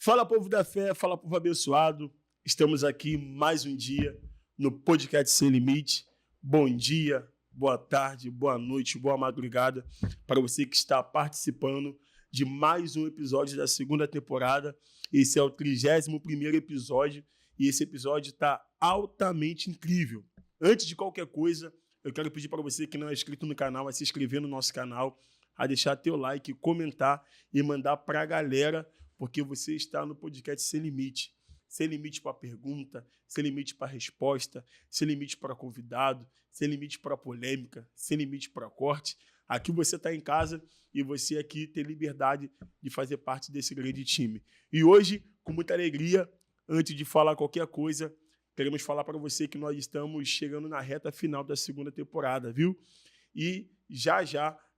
Fala, povo da fé, fala, povo abençoado. Estamos aqui mais um dia no podcast Sem Limite. Bom dia, boa tarde, boa noite, boa madrugada para você que está participando de mais um episódio da segunda temporada. Esse é o 31º episódio e esse episódio está altamente incrível. Antes de qualquer coisa, eu quero pedir para você que não é inscrito no canal a se inscrever no nosso canal, a deixar teu like, comentar e mandar para a galera, porque você está no podcast Sem Limite. Sem limite para pergunta, sem limite para resposta, sem limite para convidado, sem limite para polêmica, sem limite para corte. Aqui você está em casa e você aqui tem liberdade de fazer parte desse grande time. E hoje, com muita alegria, antes de falar qualquer coisa, queremos falar para você que nós estamos chegando na reta final da segunda temporada, viu? E já,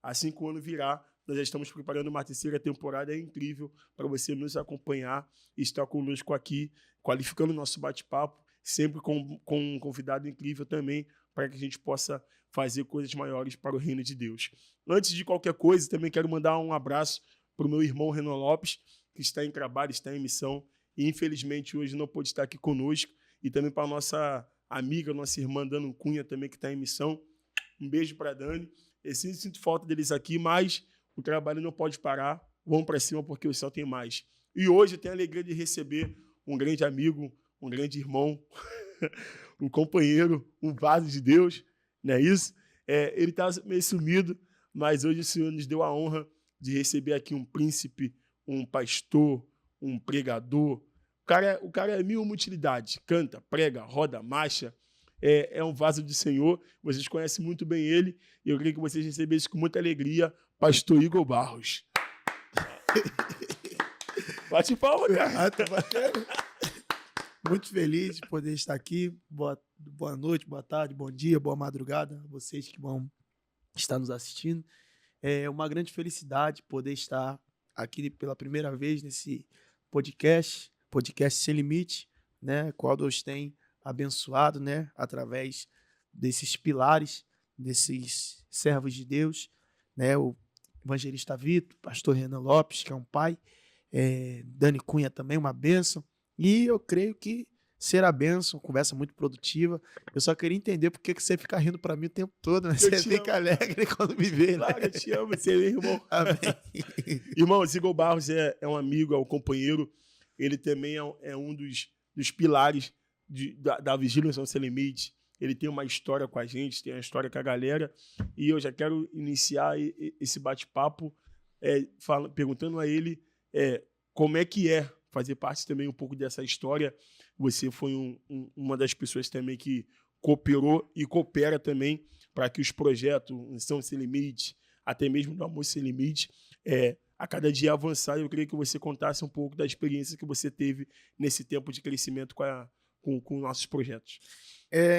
assim que o ano virar, nós já estamos preparando uma terceira temporada incrível para você nos acompanhar e estar conosco aqui, qualificando o nosso bate-papo, sempre com um convidado incrível também, para que a gente possa fazer coisas maiores para o reino de Deus. Antes de qualquer coisa, também quero mandar um abraço para o meu irmão Renan Lopes, que está em trabalho, está em missão, e infelizmente hoje não pôde estar aqui conosco, e também para a nossa amiga, nossa irmã Dani Cunha, também que está em missão. Um beijo para a Dani. Eu sinto falta deles aqui, mas o trabalho não pode parar. Vamos para cima porque o céu tem mais. E hoje eu tenho a alegria de receber um grande amigo, um grande irmão, um companheiro, um vaso de Deus, não é isso? Ele está meio sumido, mas hoje o Senhor nos deu a honra de receber aqui um príncipe, um pastor, um pregador. O cara é mil utilidade, canta, prega, roda, marcha. É um vaso do Senhor, vocês conhecem muito bem ele, e eu queria que vocês recebessem com muita alegria Pastor Igor Barros. Bate palma, cara. Muito feliz de poder estar aqui. Boa noite, boa tarde, bom dia, boa madrugada a vocês que vão estar nos assistindo. É uma grande felicidade poder estar aqui pela primeira vez nesse podcast Sem Limite, né, qual Deus tem abençoado, né, através desses pilares, desses servos de Deus, né, o evangelista Vitor, pastor Renan Lopes, que é um pai, Dani Cunha também, uma bênção, e eu creio que será bênção, conversa muito produtiva. Eu só queria entender por que você fica rindo para mim o tempo todo, né? Você fica alegre quando me vê, né? Claro, eu te amo, você é meu irmão. Amém. Irmão, Igor Barros é um amigo, é um companheiro, ele também é um dos pilares da Vigília Sem Limite. Ele tem uma história com a gente, tem uma história com a galera, e eu já quero iniciar esse bate-papo perguntando a ele como é que é fazer parte também um pouco dessa história. Você foi uma das pessoas também que cooperou e coopera também para que os projetos Missão Sem Limite, até mesmo do Amor Sem Limite, a cada dia avançar. Eu queria que você contasse um pouco da experiência que você teve nesse tempo de crescimento com nossos projetos.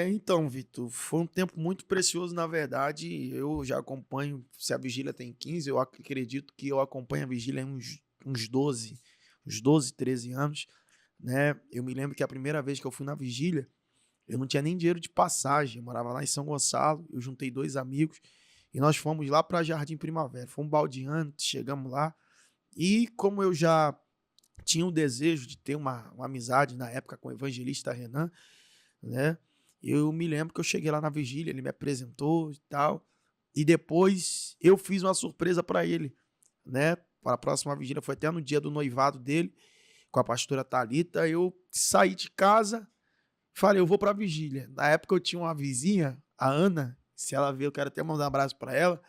Então, Vitor, foi um tempo muito precioso, na verdade. Eu já acompanho, se a Vigília tem 15, eu acredito que eu acompanho a Vigília há uns 12, 13 anos, né? Eu me lembro que a primeira vez que eu fui na Vigília, eu não tinha nem dinheiro de passagem, eu morava lá em São Gonçalo, eu juntei 2 amigos e nós fomos lá para Jardim Primavera, fomos baldeando, chegamos lá, e como eu já tinha o desejo de ter uma amizade na época com o evangelista Renan, né? Eu me lembro que eu cheguei lá na Vigília, ele me apresentou e tal, e depois eu fiz uma surpresa para ele, né? Para a próxima Vigília, foi até no dia do noivado dele, com a pastora Thalita. Eu saí de casa, falei, eu vou para a Vigília. Na época eu tinha uma vizinha, a Ana, se ela ver, eu quero até mandar um abraço para ela,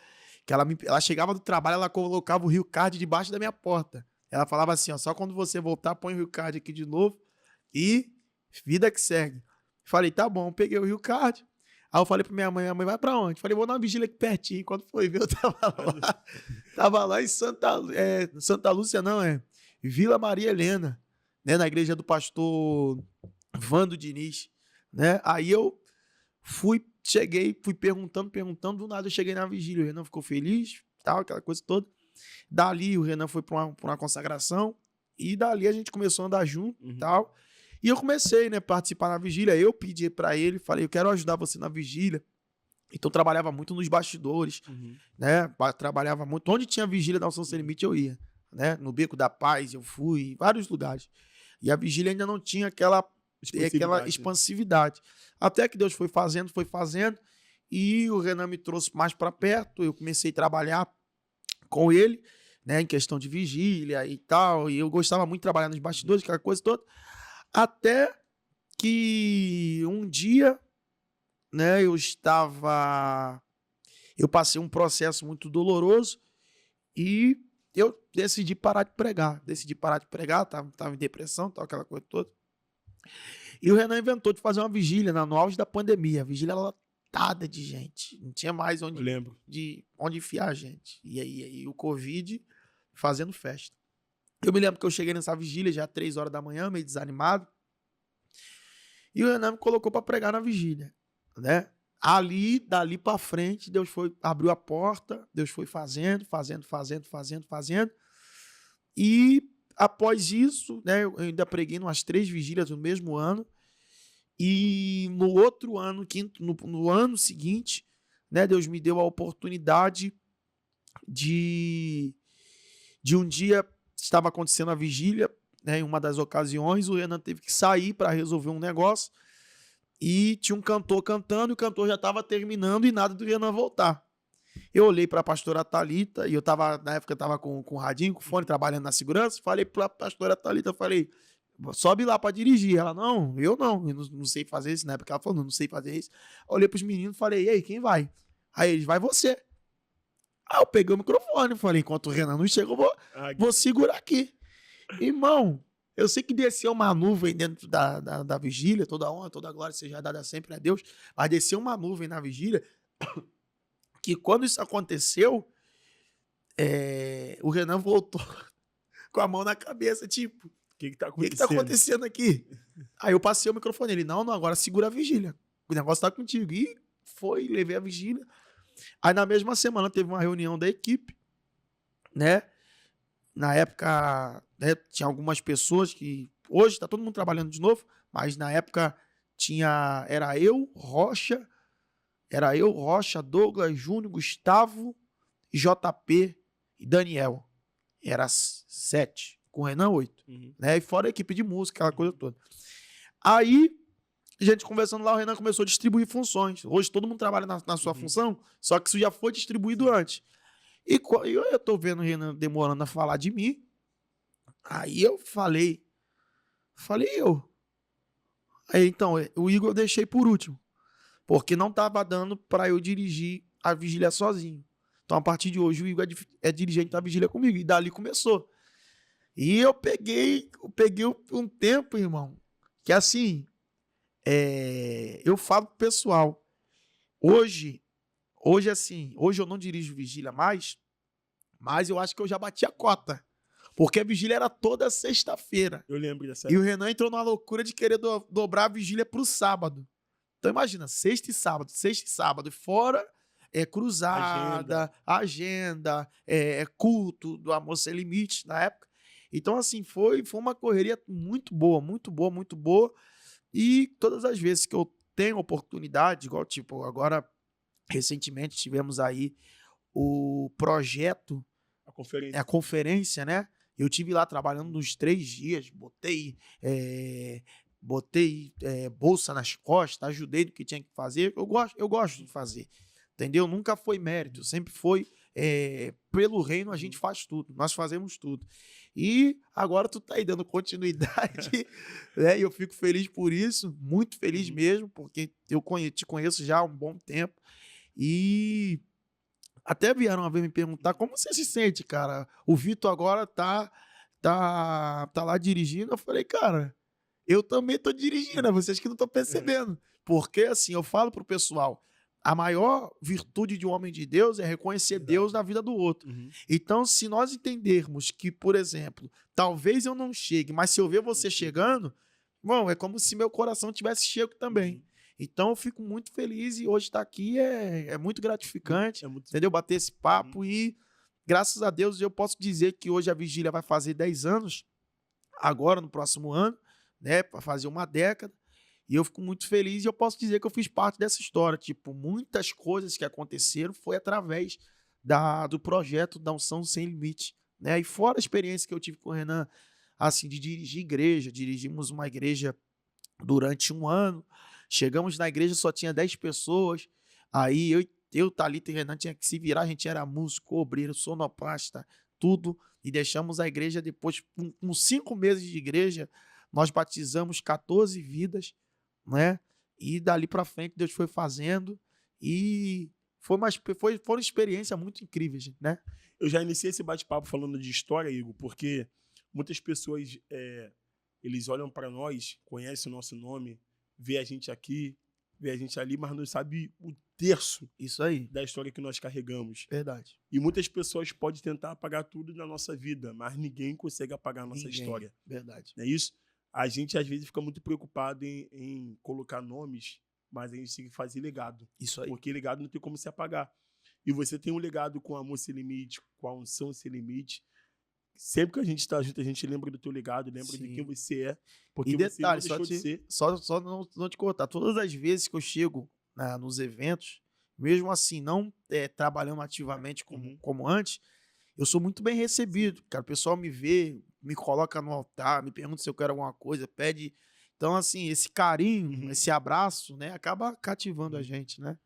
que ela chegava do trabalho, ela colocava o Rio Card debaixo da minha porta. Ela falava assim, ó, só quando você voltar, põe o Rio Card aqui de novo e vida que segue. Falei, tá bom, peguei o Rio Card. Aí eu falei pra minha mãe vai pra onde? Falei, vou na Vigília aqui pertinho. Quando foi ver, eu tava lá em Santa Lúcia, não, Vila Maria Helena, né, na igreja do pastor Vando Diniz, né? Aí eu fui perguntando, do nada eu cheguei na Vigília, o Renan ficou feliz, tal, aquela coisa toda. Dali o Renan foi pra uma consagração, e dali a gente começou a andar junto, tal. E eu comecei, né, a participar na Vigília. Eu pedi para ele, falei, eu quero ajudar você na Vigília. Então eu trabalhava muito nos bastidores, né? Trabalhava muito. Onde tinha Vigília da Unção Sem Limite, eu ia. né? No Beco da Paz eu fui, em vários lugares. E a vigília ainda não tinha aquela expansividade. Até que Deus foi fazendo, e o Renan me trouxe mais para perto, eu comecei a trabalhar com ele, né, em questão de vigília e tal, e eu gostava muito de trabalhar nos bastidores, aquela coisa toda, até que um dia, né, eu passei um processo muito doloroso e eu decidi parar de pregar, tava em depressão, tal, aquela coisa toda. E o Renan inventou de fazer uma vigília no auge da pandemia, a vigília lotada de gente, não tinha mais onde enfiar a gente. E aí o Covid fazendo festa. Eu me lembro que eu cheguei nessa vigília já 3 horas da manhã, meio desanimado, e o Renan me colocou para pregar na vigília, né? Dali para frente, Deus abriu a porta, Deus foi fazendo. E após isso, né, eu ainda preguei umas 3 vigílias no mesmo ano. E no outro ano, no ano seguinte, né, Deus me deu a oportunidade de um dia estava acontecendo a vigília, né, em uma das ocasiões, o Renan teve que sair para resolver um negócio. E tinha um cantor cantando, e o cantor já estava terminando e nada do Renan voltar. Eu olhei para a pastora Thalita, e na época eu estava com o radinho, com o fone, trabalhando na segurança, falei para a pastora Thalita, sobe lá para dirigir. Ela, eu não sei fazer isso, na época ela falou, não sei fazer isso. Eu olhei para os meninos e falei, e aí, quem vai? Aí eles, vai você. Aí eu peguei o microfone, falei, enquanto o Renan não chega, eu vou segurar aqui. Irmão, eu sei que desceu uma nuvem dentro da vigília, toda honra, toda glória seja dada sempre a Deus, mas desceu uma nuvem na vigília, que quando isso aconteceu, o Renan voltou com a mão na cabeça, tipo, o que tá acontecendo aqui? Aí eu passei o microfone, ele, não, agora segura a vigília, o negócio tá contigo. E levei a vigília. Aí na mesma semana teve uma reunião da equipe, né? Na época, né, tinha algumas pessoas que... Hoje tá todo mundo trabalhando de novo, mas na época era eu, Rocha, Douglas, Júnior, Gustavo, JP e Daniel. Era 7, com o Renan 8. Né? E fora a equipe de música, aquela coisa toda. Aí, a gente conversando lá, o Renan começou a distribuir funções. Hoje todo mundo trabalha na sua função, só que isso já foi distribuído antes. E eu tô vendo o Renan demorando a falar de mim. Aí eu falei Aí então, o Igor eu deixei por último, porque não tava dando para eu dirigir a vigília sozinho. Então, a partir de hoje, o Igor é dirigente da vigília comigo. E dali começou. E eu peguei um tempo, irmão, que assim, eu falo pro pessoal, hoje eu não dirijo vigília mais, mas eu acho que eu já bati a cota. Porque a vigília era toda sexta-feira. Eu lembro dessa época. E o Renan entrou numa loucura de querer dobrar a vigília pro sábado. Então imagina, sexta e sábado, fora cruzada, agenda, culto do Amor Sem Limite na época. Então assim, foi uma correria muito boa. E todas as vezes que eu tenho oportunidade, igual tipo, agora recentemente tivemos aí o projeto, a conferência, né? Eu tive lá trabalhando nos 3 dias, botei bolsa nas costas, ajudei no que tinha que fazer. Eu gosto de fazer, entendeu? Nunca foi mérito, sempre foi pelo reino a gente faz tudo, nós fazemos tudo. E agora tu tá aí dando continuidade, né? E eu fico feliz por isso, muito feliz mesmo, porque eu te conheço já há um bom tempo. E até vieram uma vez me perguntar como você se sente, cara. O Vitor agora tá lá dirigindo. Eu falei, cara, eu também tô dirigindo, vocês que não estão percebendo. Porque, assim, eu falo pro pessoal, a maior virtude de um homem de Deus é reconhecer Deus na vida do outro. Então, se nós entendermos que, por exemplo, talvez eu não chegue, mas se eu ver você chegando, bom, é como se meu coração tivesse chego também. Então, eu fico muito feliz e hoje estar aqui é muito gratificante, entendeu? Bater esse papo e, graças a Deus, eu posso dizer que hoje a vigília vai fazer 10 anos, agora, no próximo ano, né? Para fazer uma década. E eu fico muito feliz e eu posso dizer que eu fiz parte dessa história. Tipo, muitas coisas que aconteceram foi através do projeto da Unção Sem Limite, né? E fora a experiência que eu tive com o Renan, assim, de dirigir igreja, dirigimos uma igreja durante 1 ano, chegamos na igreja, só tinha 10 pessoas, aí eu Thalita e Renan tinha que se virar, a gente era músico, obreiro, sonoplasta, tudo, e deixamos a igreja depois, com 5 meses de igreja, nós batizamos 14 vidas, né? E dali para frente Deus foi fazendo e foram experiências muito incríveis, né? Eu já iniciei esse bate-papo falando de história, Igor, porque muitas pessoas eles olham para nós, conhecem o nosso nome, vê a gente aqui, vê a gente ali, mas não sabe o terço Isso aí, da história que nós carregamos. verdade. E muitas pessoas podem tentar apagar tudo na nossa vida, mas ninguém consegue apagar a nossa Ninguém, história. verdade. Não é isso? A gente, às vezes, fica muito preocupado em colocar nomes, mas a gente tem que fazer legado. Isso aí. Porque legado não tem como se apagar. E você tem um legado com Amor Sem Limite, com a Unção Sem Limite. Sempre que a gente está junto, a gente lembra do teu legado, lembra de quem você é. Porque E detalhe, você não deixou de ser. só não te cortar, todas as vezes que eu chego nos eventos, mesmo assim, não trabalhando ativamente como antes, eu sou muito bem recebido, cara. O pessoal me vê, me coloca no altar, me pergunta se eu quero alguma coisa, pede. Então, assim, esse carinho, esse abraço, né, acaba cativando a gente, né?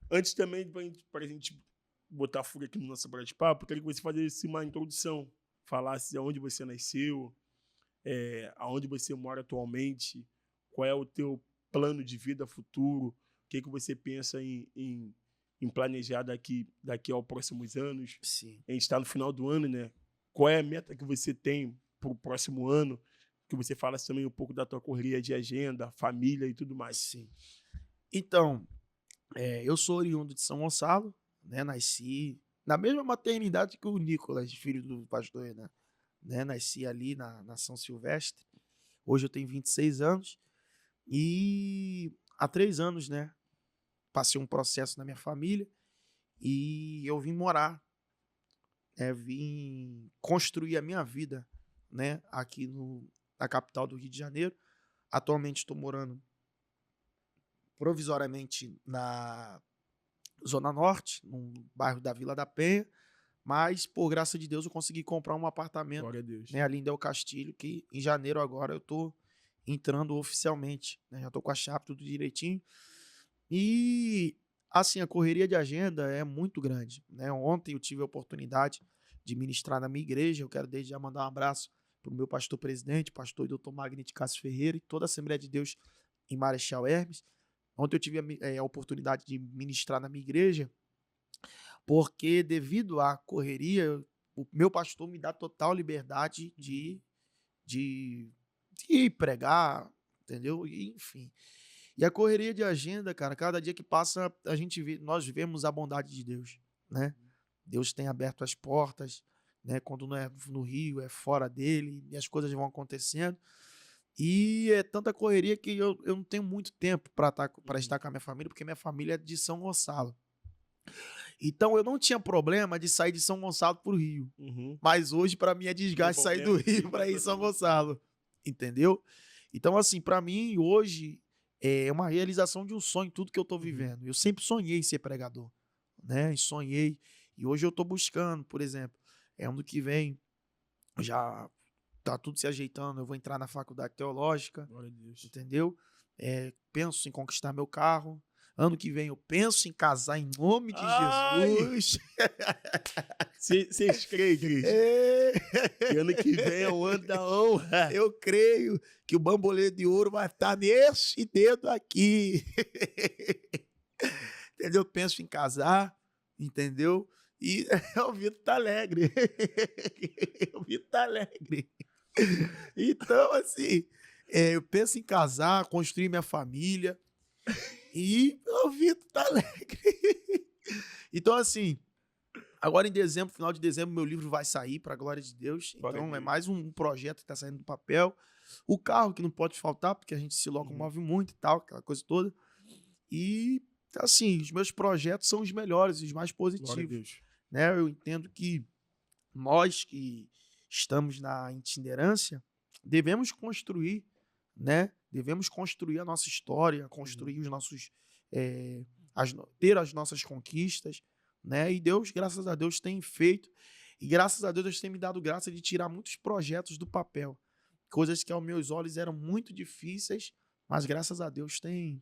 Antes também, para a gente botar fogo aqui no nosso bate-papo, eu queria que você fizesse uma introdução, falasse aonde você nasceu, aonde você mora atualmente, qual é o teu plano de vida futuro, o que você pensa em planejar daqui aos próximos anos. Sim. A gente está no final do ano, né? Qual é a meta que você tem para o próximo ano? Que você fala também um pouco da tua correria de agenda, família e tudo mais. Sim. Então, eu sou oriundo de São Gonçalo, né? Nasci na mesma maternidade que o Nicolas, filho do pastor Renan, né? Nasci ali na São Silvestre. Hoje eu tenho 26 anos e há 3 anos, né? Passei um processo na minha família e eu vim morar, vim construir a minha vida, né? Aqui na capital do Rio de Janeiro. Atualmente estou morando provisoriamente na Zona Norte, no bairro da Vila da Penha, mas por graça de Deus eu consegui comprar um apartamento, Glória a Deus. né, ali em Del Castilho, que em janeiro agora eu tô entrando oficialmente, né, já tô com a chave tudo direitinho. E assim, a correria de agenda é muito grande, né? Ontem eu tive a oportunidade de ministrar na minha igreja. Eu quero desde já mandar um abraço para o meu pastor presidente, pastor Dr. Magni de Cássio Ferreira, e toda a Assembleia de Deus em Marechal Hermes. Ontem eu tive a oportunidade de ministrar na minha igreja, porque devido à correria, o meu pastor me dá total liberdade de pregar, entendeu? E, enfim. E a correria de agenda, cara, cada dia que passa, nós vemos a bondade de Deus, né? Deus tem aberto as portas, né? Quando não é no Rio, é fora dele, e as coisas vão acontecendo. E é tanta correria que eu não tenho muito tempo para estar com a minha família, porque minha família é de São Gonçalo. Então eu não tinha problema de sair de São Gonçalo para o Rio. Mas hoje, para mim, é desgaste sair do Rio para ir em São Gonçalo. Entendeu? Então, assim, para mim, hoje é uma realização de um sonho, tudo que eu tô vivendo. Eu sempre sonhei em ser pregador, né? E sonhei. E hoje eu tô buscando, por exemplo, ano que vem, já tá tudo se ajeitando, eu vou entrar na faculdade teológica, Glória a Deus. entendeu? Penso em conquistar meu carro. Ano que vem eu penso em casar em nome de Jesus. Vocês creem, Cris? E ano que vem é o ano da honra. Eu creio que o bambolê de ouro vai estar nesse dedo aqui. Entendeu? Penso em casar, entendeu? E o Vitor tá alegre. O Vitor tá alegre. Então, assim, eu penso em casar, construir minha família. E o Vitor tá alegre. Então, assim, agora em dezembro, final de dezembro, meu livro vai sair, para a glória de Deus. Então, é mais um projeto que está saindo do papel. O carro que não pode faltar, porque a gente se locomove muito e tal, aquela coisa toda. E, assim, os meus projetos são os melhores, os mais positivos. Né? Eu entendo que nós que estamos na itinerância devemos construir, né? Devemos construir a nossa história, construir os nossos... ter as nossas conquistas, né? E Deus, graças a Deus, tem feito. E graças a Deus tem me dado graça de tirar muitos projetos do papel. Coisas que aos meus olhos eram muito difíceis, mas graças a Deus tem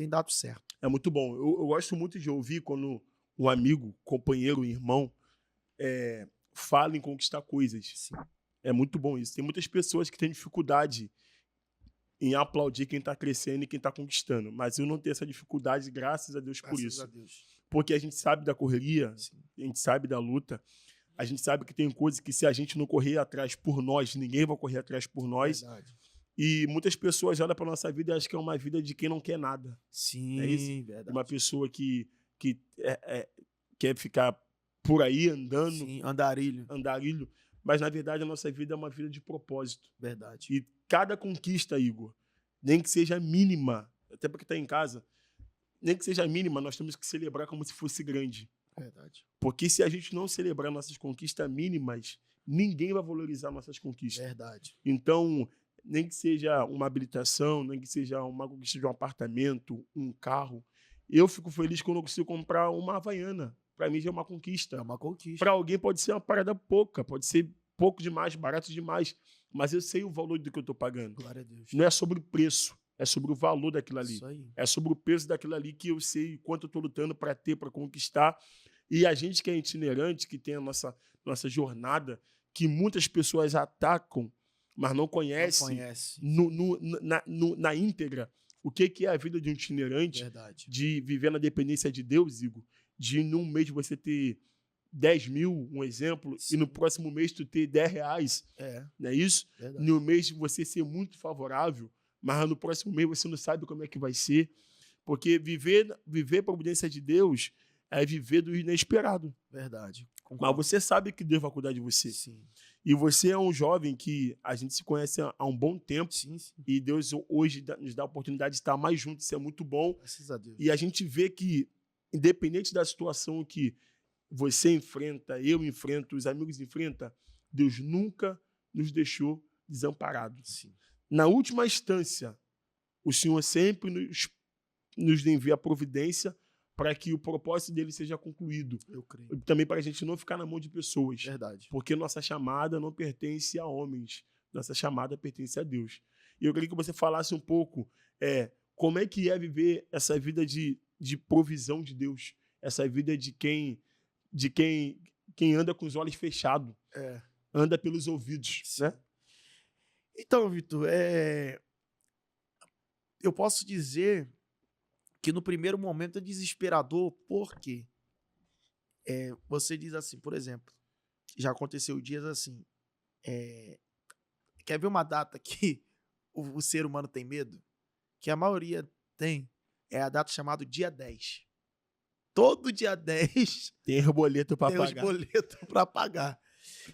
dado certo. É muito bom. Eu gosto muito de ouvir quando um amigo, companheiro, irmão fala em conquistar coisas. Sim. É muito bom isso. Tem muitas pessoas que têm dificuldade em aplaudir quem está crescendo e quem está conquistando. Mas eu não tenho essa dificuldade, graças a Deus por Graças isso. a Deus. Porque a gente sabe da correria, Sim. a gente sabe da luta, a gente sabe que tem coisas que se a gente não correr atrás por nós, ninguém vai correr atrás por nós. Verdade. E muitas pessoas olham para nossa vida e acham que é uma vida de quem não quer nada. Sim, É isso? verdade. Uma pessoa que quer ficar por aí andando, Sim, andarilho. mas na verdade a nossa vida é uma vida de propósito. Verdade. E cada conquista, Igor, nem que seja mínima, até porque está em casa, nem que seja mínima, nós temos que celebrar como se fosse grande. Verdade. Porque se a gente não celebrar nossas conquistas mínimas, ninguém vai valorizar nossas conquistas. Verdade. Então, nem que seja uma habilitação, nem que seja uma conquista de um apartamento, um carro, eu fico feliz quando eu consigo comprar uma Havaiana. Para mim já é uma conquista. É uma conquista. Para alguém pode ser uma parada pouca, pode ser pouco demais, barato demais, mas eu sei o valor do que eu estou pagando. Glória a Deus. Não é sobre o preço, é sobre o valor daquilo ali. Isso aí. É sobre o peso daquilo ali que eu sei quanto eu estou lutando para ter, para conquistar. E a gente que é itinerante, que tem a nossa jornada, que muitas pessoas atacam, mas não conhecem Não conhece. na íntegra o que é a vida de um itinerante, Verdade. de viver na dependência de Deus, Igor, de num mês você ter 10 mil, um exemplo, Sim. e no próximo mês tu ter 10 reais, não é isso? Verdade. No mês você ser muito favorável, mas no próximo mês você não sabe como é que vai ser, porque viver a providência de Deus é viver do inesperado. Verdade. Mas Concordo. você sabe que Deus vai cuidar de você. Sim. E você é um jovem que a gente se conhece há um bom tempo, Sim, sim. e Deus hoje nos dá a oportunidade de estar mais juntos, isso é muito bom. Graças a Deus. E a gente vê que, independente da situação que você enfrenta, eu enfrento, os amigos enfrentam, Deus nunca nos deixou desamparados. Sim. Na última instância, o Senhor sempre nos envia a providência para que o propósito dele seja concluído. Eu creio. E também para a gente não ficar na mão de pessoas. Verdade. Porque nossa chamada não pertence a homens. Nossa chamada pertence a Deus. E eu queria que você falasse um pouco como é que é viver essa vida de provisão de Deus. Essa vida de quem anda com os olhos fechados. Anda pelos ouvidos. Sim. Né? Então, Vitor, eu posso dizer que no primeiro momento é desesperador, porque você diz assim, por exemplo, já aconteceu dias assim, quer ver uma data que o ser humano tem medo? Que a maioria tem, é a data chamada dia 10. Todo dia 10 tem os boletos para pagar. Tem os boletos para pagar.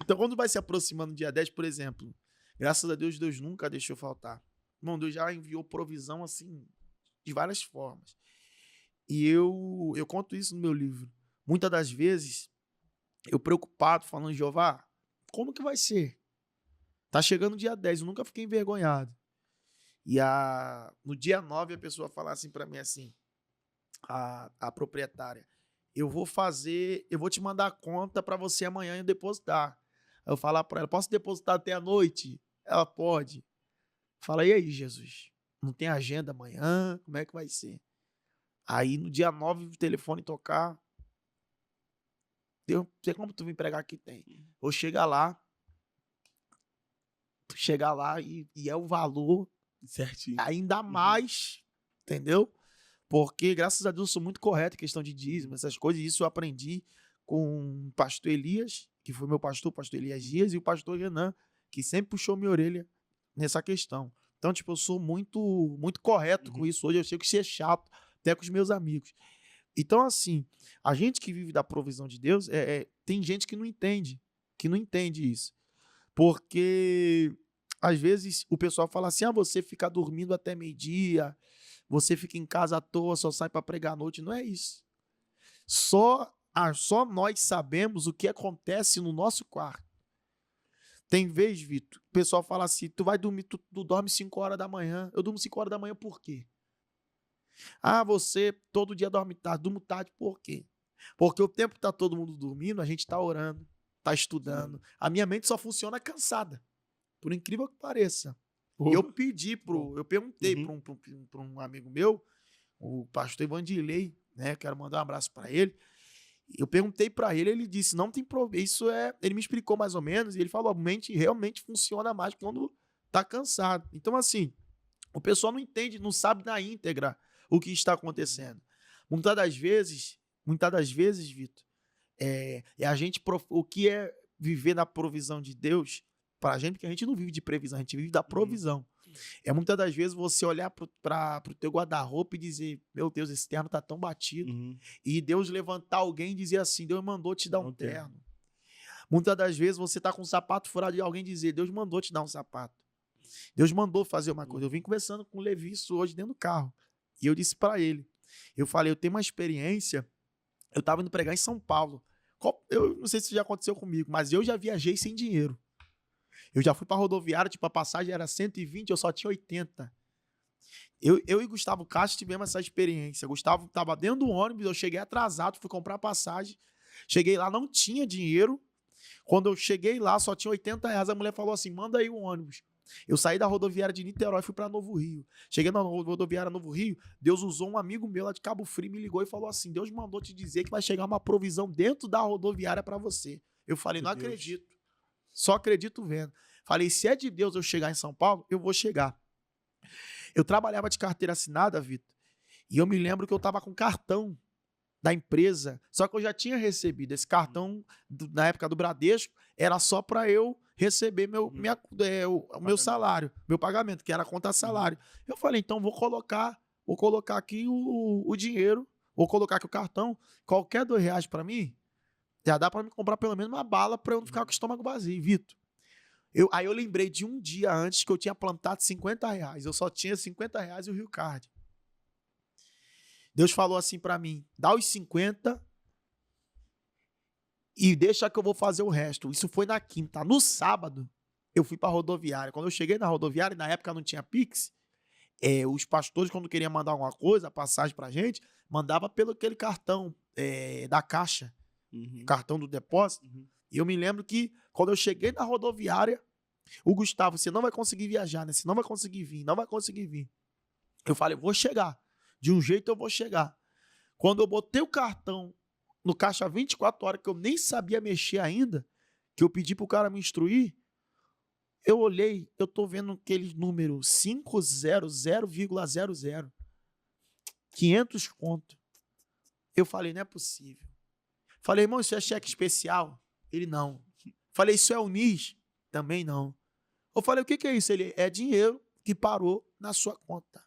Então, quando vai se aproximando do dia 10, por exemplo, graças a Deus, Deus nunca deixou faltar. Irmão, Deus já enviou provisão, assim, de várias formas. E eu conto isso no meu livro. Muitas das vezes, eu preocupado, falando, Jeová, como que vai ser? Tá chegando o dia 10, eu nunca fiquei envergonhado. E no dia 9, a pessoa fala assim para mim, assim, a proprietária, eu vou te mandar a conta para você amanhã e depositar. Aí eu falo para ela, posso depositar até a noite? Ela pode. Fala, e aí, Jesus? Não tem agenda amanhã? Como é que vai ser? Aí no dia 9 o telefone tocar. Tem como tu vir pregar aqui? Tem. Vou chegar lá. Tu chegar lá e é o valor certinho. Ainda mais, entendeu? Porque, graças a Deus, eu sou muito correto em questão de dízimo, essas coisas. E isso eu aprendi com o pastor Elias, que foi meu pastor, o pastor Elias Dias, e o pastor Renan, que sempre puxou minha orelha nessa questão. Então, tipo, eu sou muito, muito correto com isso. Hoje eu sei que isso é chato, até com os meus amigos. Então, assim, a gente que vive da provisão de Deus, tem gente que não entende isso. Porque, às vezes, o pessoal fala assim, você fica dormindo até meio-dia, você fica em casa à toa, só sai para pregar à noite. Não é isso. Só nós sabemos o que acontece no nosso quarto. Tem vez, Vitor, o pessoal fala assim, tu vai dormir, tu dorme 5 horas da manhã. Eu durmo 5 horas da manhã por quê? Você todo dia dorme tarde. Durmo tarde por quê? Porque o tempo que tá todo mundo dormindo, a gente tá orando. tá estudando. A minha mente só funciona cansada, por incrível que pareça. Pô. Eu perguntei Uhum. para um amigo meu, o pastor Ivandirley, né? Quero mandar um abraço para ele. Eu perguntei para ele, ele disse, não tem problema, ele me explicou mais ou menos, e ele falou, a mente realmente funciona mais quando tá cansado. Então, assim, o pessoal não entende, não sabe na íntegra o que está acontecendo. Muitas das vezes, Vitor, a gente, o que é viver na provisão de Deus, pra gente, porque a gente não vive de previsão, a gente vive da provisão. É muitas das vezes você olhar pro teu guarda-roupa e dizer, meu Deus, esse terno tá tão batido. E Deus levantar alguém e dizer assim, Deus mandou te dar um terno. Muitas das vezes você tá com um sapato furado e alguém dizer, Deus mandou te dar um sapato. Deus mandou fazer uma coisa. Eu vim conversando com o Levi isso hoje dentro do carro. E eu disse para ele, eu falei, eu tenho uma experiência, eu tava indo pregar em São Paulo. Eu não sei se já aconteceu comigo, mas eu já viajei sem dinheiro. Eu já fui pra rodoviária, tipo, a passagem era 120, eu só tinha 80. Eu e Gustavo Castro tivemos essa experiência. Gustavo tava dentro do ônibus, eu cheguei atrasado, fui comprar passagem. Cheguei lá, não tinha dinheiro. Quando eu cheguei lá, só tinha 80 reais. A mulher falou assim, manda aí o ônibus. Eu saí da rodoviária de Niterói e fui pra Novo Rio. Cheguei na rodoviária Novo Rio, Deus usou um amigo meu lá de Cabo Frio, me ligou e falou assim, Deus mandou te dizer que vai chegar uma provisão dentro da rodoviária pra você. Eu falei, não acredito. Só acredito vendo. Falei, se é de Deus eu chegar em São Paulo, eu vou chegar. Eu trabalhava de carteira assinada, Vitor, e eu me lembro que eu tava com cartão da empresa, só que eu já tinha recebido. Esse cartão, na época do Bradesco, era só para eu receber o meu salário, meu pagamento, que era a conta salário. Eu falei, então vou colocar aqui o dinheiro, vou colocar aqui o cartão, qualquer R$2 para mim, já dá para me comprar pelo menos uma bala para eu não ficar com o estômago vazio, Vitor. Aí eu lembrei de um dia antes que eu tinha plantado R$50. Eu só tinha R$50 e o Rio Card. Deus falou assim pra mim, dá os 50 e deixa que eu vou fazer o resto. Isso foi na quinta. No sábado, eu fui pra rodoviária. Quando eu cheguei na rodoviária, na época não tinha Pix, os pastores, quando queriam mandar alguma coisa, passagem pra gente, mandava pelo aquele cartão da Caixa, cartão do depósito. E eu me lembro que quando eu cheguei na rodoviária, o Gustavo, você não vai conseguir viajar, né? Você não vai conseguir vir, não vai conseguir vir. Eu falei, vou chegar. De um jeito eu vou chegar. Quando eu botei o cartão no caixa 24 horas, que eu nem sabia mexer ainda, que eu pedi pro cara me instruir, eu olhei, eu tô vendo aquele número 500,00. 500 conto. Eu falei, não é possível. Falei, irmão, isso é cheque especial? Ele, não. Falei, isso é o NIS? Também não. Eu falei, o que é isso? Ele, é dinheiro que parou na sua conta.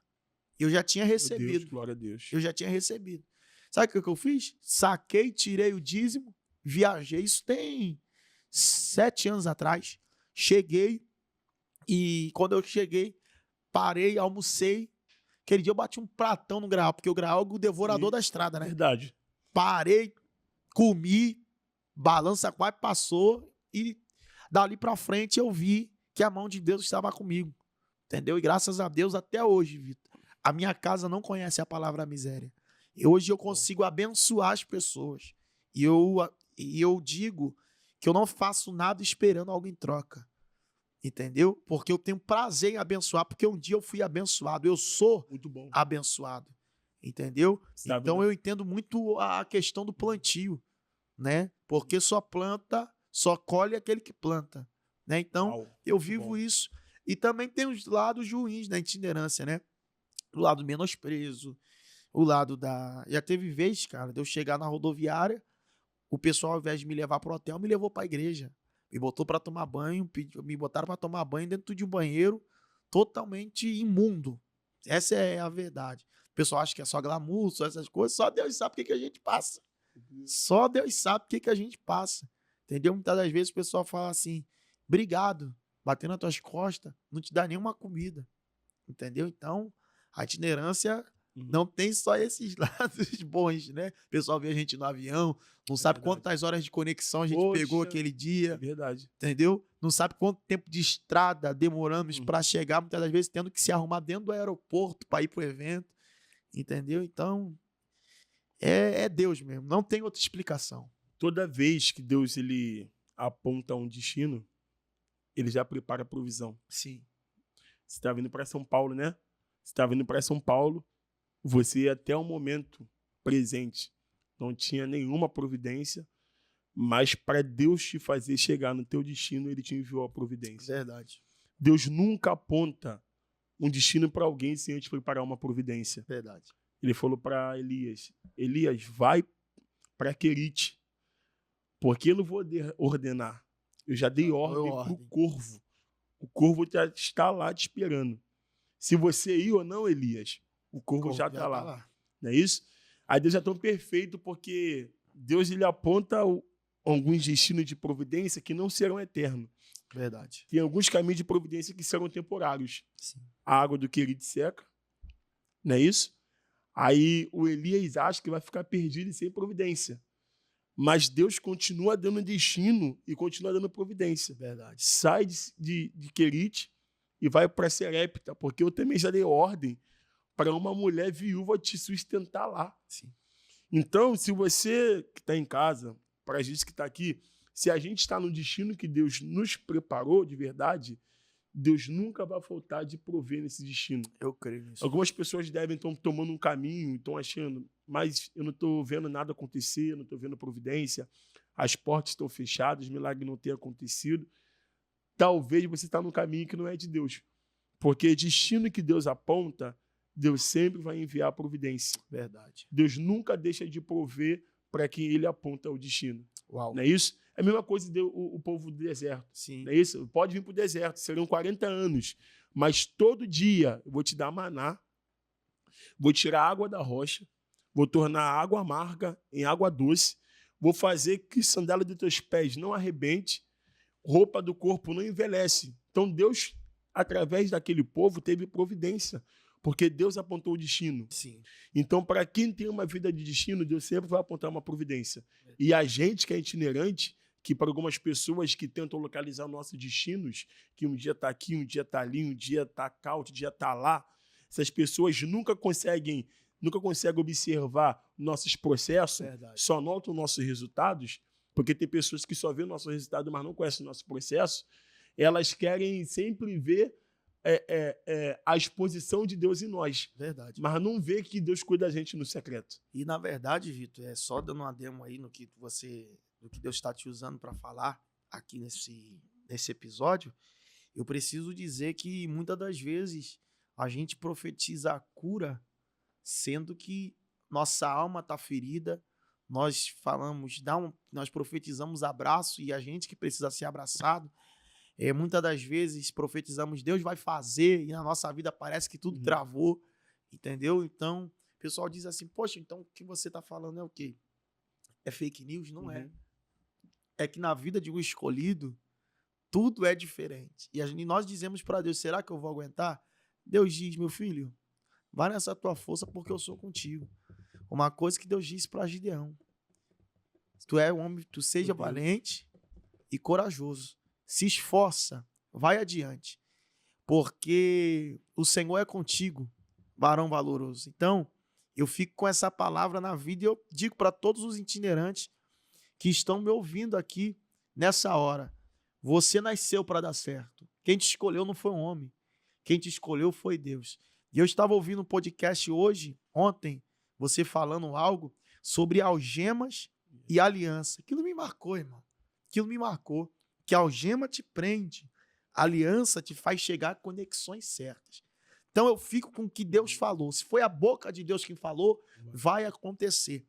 Eu já tinha recebido. Meu Deus, glória a Deus. Eu já tinha recebido. Sabe o que eu fiz? Saquei, tirei o dízimo, viajei. Isso tem 7 anos atrás. Cheguei e quando eu cheguei, parei, almocei. Aquele dia eu bati um pratão no Graal, porque o Graal é o devorador da estrada, né? Verdade. Parei, comi, balança quase passou e dali pra frente eu vi que a mão de Deus estava comigo. Entendeu? E graças a Deus até hoje, Vitor, a minha casa não conhece a palavra miséria. E hoje eu consigo abençoar as pessoas. E eu digo que eu não faço nada esperando algo em troca. Entendeu? Porque eu tenho prazer em abençoar, porque um dia eu fui abençoado. Eu sou muito bom, abençoado. Entendeu? Sabe, então né? eu entendo muito a questão do plantio, né? Porque só planta, só colhe aquele que planta, né? Então, eu vivo isso. E também tem os lados ruins da itinerância, né? O lado menosprezo, o lado da... Já teve vez, cara, de eu chegar na rodoviária, o pessoal, ao invés de me levar pro hotel, me levou pra igreja. Me botou pra tomar banho, me botaram pra tomar banho dentro de um banheiro totalmente imundo. Essa é a verdade. O pessoal acha que é só glamour, só essas coisas. Só Deus sabe o que a gente passa. Só Deus sabe o que a gente passa. Entendeu? Muitas das vezes o pessoal fala assim, obrigado, batendo nas tuas costas, não te dá nenhuma comida. Entendeu? Então, a itinerância não tem só esses lados bons, né? O pessoal vê a gente no avião, não sabe quantas horas de conexão a gente pegou aquele dia. É verdade. Entendeu? Não sabe quanto tempo de estrada demoramos para chegar, muitas das vezes tendo que se arrumar dentro do aeroporto para ir pro evento. Entendeu? Então, é Deus mesmo. Não tem outra explicação. Toda vez que Deus ele aponta um destino, ele já prepara a provisão. Sim. Você está vindo para São Paulo, né? Você está vindo para São Paulo, você até o momento presente não tinha nenhuma providência, mas para Deus te fazer chegar no teu destino, ele te enviou a providência. Verdade. Deus nunca aponta um destino para alguém sem antes preparar uma providência. Verdade. Ele falou para Elias, Elias, vai para Querite, porque eu não vou ordenar. Eu já dei ordem para o corvo. O corvo já está lá te esperando. Se você ir ou não, Elias, o corvo já está lá. Não é isso? Aí Deus é tão perfeito porque Deus ele aponta alguns destinos de providência que não serão eternos. Verdade. Tem alguns caminhos de providência que serão temporários. Sim. A água do Querite seca, não é isso? Aí o Elias acha que vai ficar perdido e sem providência. Mas Deus continua dando destino e continua dando providência. Verdade. Sai de Querite e vai para Serepta, porque eu também já dei ordem para uma mulher viúva te sustentar lá. Sim. Então, se você que está em casa, para a gente que está aqui, se a gente está no destino que Deus nos preparou de verdade, Deus nunca vai faltar de prover nesse destino. Eu creio nisso. Algumas pessoas devem estar tomando um caminho, estão achando, mas eu não estou vendo nada acontecer, eu não estou vendo providência, as portas estão fechadas, milagre não tem acontecido. Talvez você está num caminho que não é de Deus. Porque destino que Deus aponta, Deus sempre vai enviar a providência. Verdade. Deus nunca deixa de prover para quem ele aponta o destino. Uau. Não é isso? É a mesma coisa o povo do deserto. Sim. Não é isso? Pode vir para o deserto, serão 40 anos. Mas todo dia eu vou te dar maná, vou tirar a água da rocha, vou tornar a água amarga em água doce, vou fazer que sandália dos teus pés não arrebente, roupa do corpo não envelhece. Então Deus, através daquele povo, teve providência, porque Deus apontou o destino. Sim. Então, para quem tem uma vida de destino, Deus sempre vai apontar uma providência. E a gente que é itinerante, que para algumas pessoas que tentam localizar nossos destinos, que um dia está aqui, um dia está ali, um dia está cá, outro dia está lá, essas pessoas nunca conseguem observar nossos processos, Verdade. só notam nossos resultados, porque tem pessoas que só veem o nosso resultado, mas não conhecem o nosso processo. Elas querem sempre ver a exposição de Deus em nós. Verdade. Mas não vê que Deus cuida da gente no secreto. E, na verdade, Vitor, só dando uma demo aí no que Deus está te usando para falar aqui nesse episódio, eu preciso dizer que muitas das vezes a gente profetiza a cura, sendo que nossa alma está ferida, nós profetizamos abraço e a gente que precisa ser abraçado. Muitas das vezes profetizamos, Deus vai fazer, e na nossa vida parece que tudo travou, entendeu? Então, o pessoal diz assim, poxa, então o que você está falando é o quê? É fake news? Não é. É que na vida de um escolhido, tudo é diferente. E nós dizemos para Deus, será que eu vou aguentar? Deus diz, meu filho, vai nessa tua força porque eu sou contigo. Uma coisa que Deus disse para Gideão, tu é um homem, tu seja valente e corajoso. Se esforça, vai adiante, porque o Senhor é contigo, varão valoroso. Então, eu fico com essa palavra na vida e eu digo para todos os itinerantes que estão me ouvindo aqui nessa hora, você nasceu para dar certo. Quem te escolheu não foi um homem, quem te escolheu foi Deus. E eu estava ouvindo um podcast ontem, você falando algo sobre algemas e aliança. Aquilo me marcou, irmão. Aquilo me marcou. Que a algema te prende, a aliança te faz chegar a conexões certas. Então eu fico com o que Deus falou. Se foi a boca de Deus quem falou, vai acontecer.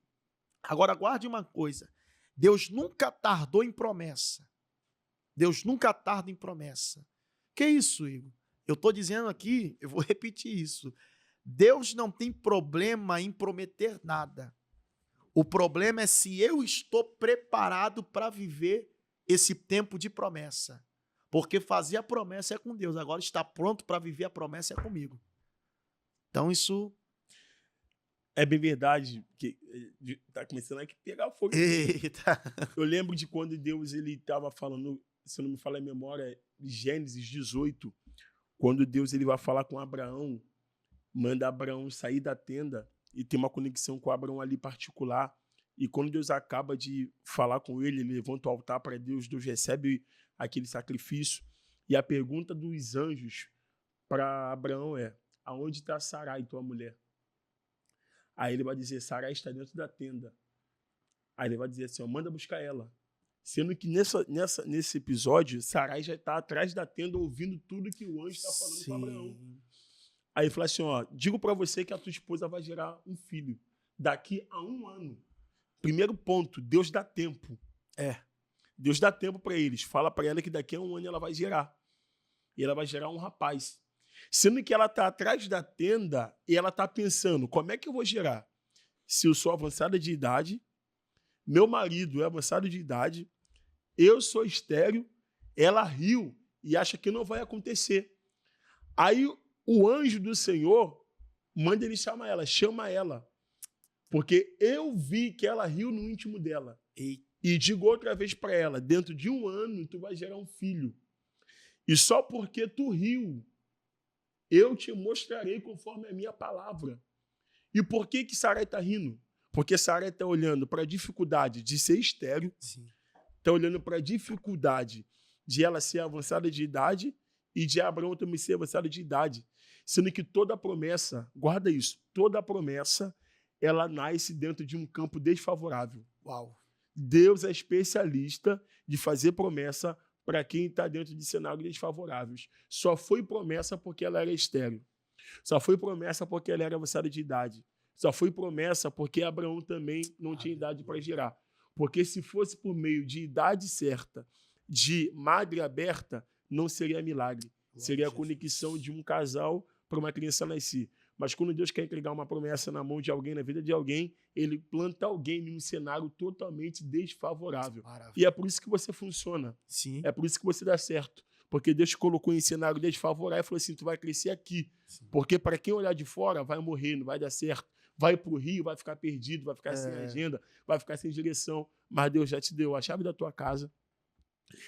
Agora guarde uma coisa, Deus nunca tardou em promessa. Deus nunca tarda em promessa. Que isso, Igor? Eu estou dizendo aqui, eu vou repetir isso. Deus não tem problema em prometer nada. O problema é se eu estou preparado para viver esse tempo de promessa. Porque fazer a promessa é com Deus. Agora estar pronto para viver a promessa é comigo. Então isso... É bem verdade que tá começando a pegar fogo. Eita. Eu lembro de quando Deus estava falando, se não me falha a memória, Gênesis 18, quando Deus ele vai falar com Abraão, manda Abraão sair da tenda e ter uma conexão com Abraão ali particular, E quando Deus acaba de falar com ele levanta o altar para Deus, Deus recebe aquele sacrifício. E a pergunta dos anjos para Abraão é: aonde está Sarai, tua mulher? Aí ele vai dizer: Sarai está dentro da tenda. Aí ele vai dizer assim: ó, manda buscar ela. Sendo que nesse episódio, Sarai já está atrás da tenda ouvindo tudo que o anjo está falando com Abraão. Aí ele fala assim: ó, digo para você que a tua esposa vai gerar um filho daqui a 1 ano. Primeiro ponto, Deus dá tempo. Deus dá tempo para eles. Fala para ela que daqui a 1 ano ela vai gerar. E ela vai gerar um rapaz. Sendo que ela está atrás da tenda e ela está pensando: como é que eu vou gerar? Se eu sou avançada de idade, meu marido é avançado de idade, eu sou estéril, ela riu e acha que não vai acontecer. Aí o anjo do Senhor manda ele chamar ela, chama ela. Porque eu vi que ela riu no íntimo dela. E digo outra vez para ela: dentro de 1 ano tu vai gerar um filho. E só porque tu riu, eu te mostrarei conforme a minha palavra. E por que Sarai está rindo? Porque Sarai está olhando para a dificuldade de ser estéril, está olhando para a dificuldade de ela ser avançada de idade e de Abraão também ser avançado de idade. Sendo que toda a promessa, guarda isso, toda a promessa, ela nasce dentro de um campo desfavorável. Uau. Deus é especialista de fazer promessa para quem está dentro de cenários desfavoráveis. Só foi promessa porque ela era estéril. Só foi promessa porque ela era avançada de idade. Só foi promessa porque Abraão também não tinha idade para gerar. Porque se fosse por meio de idade certa, de madre aberta, não seria milagre. Seria a conexão de um casal para uma criança nascer. Mas quando Deus quer entregar uma promessa na mão de alguém, na vida de alguém, ele planta alguém em um cenário totalmente desfavorável. Maravilha. E é por isso que você funciona. Sim. É por isso que você dá certo. Porque Deus te colocou em cenário desfavorável e falou assim: tu vai crescer aqui. Sim. Porque para quem olhar de fora, vai morrer, não vai dar certo. Vai para o Rio, vai ficar perdido, vai ficar sem agenda, vai ficar sem direção. Mas Deus já te deu a chave da tua casa.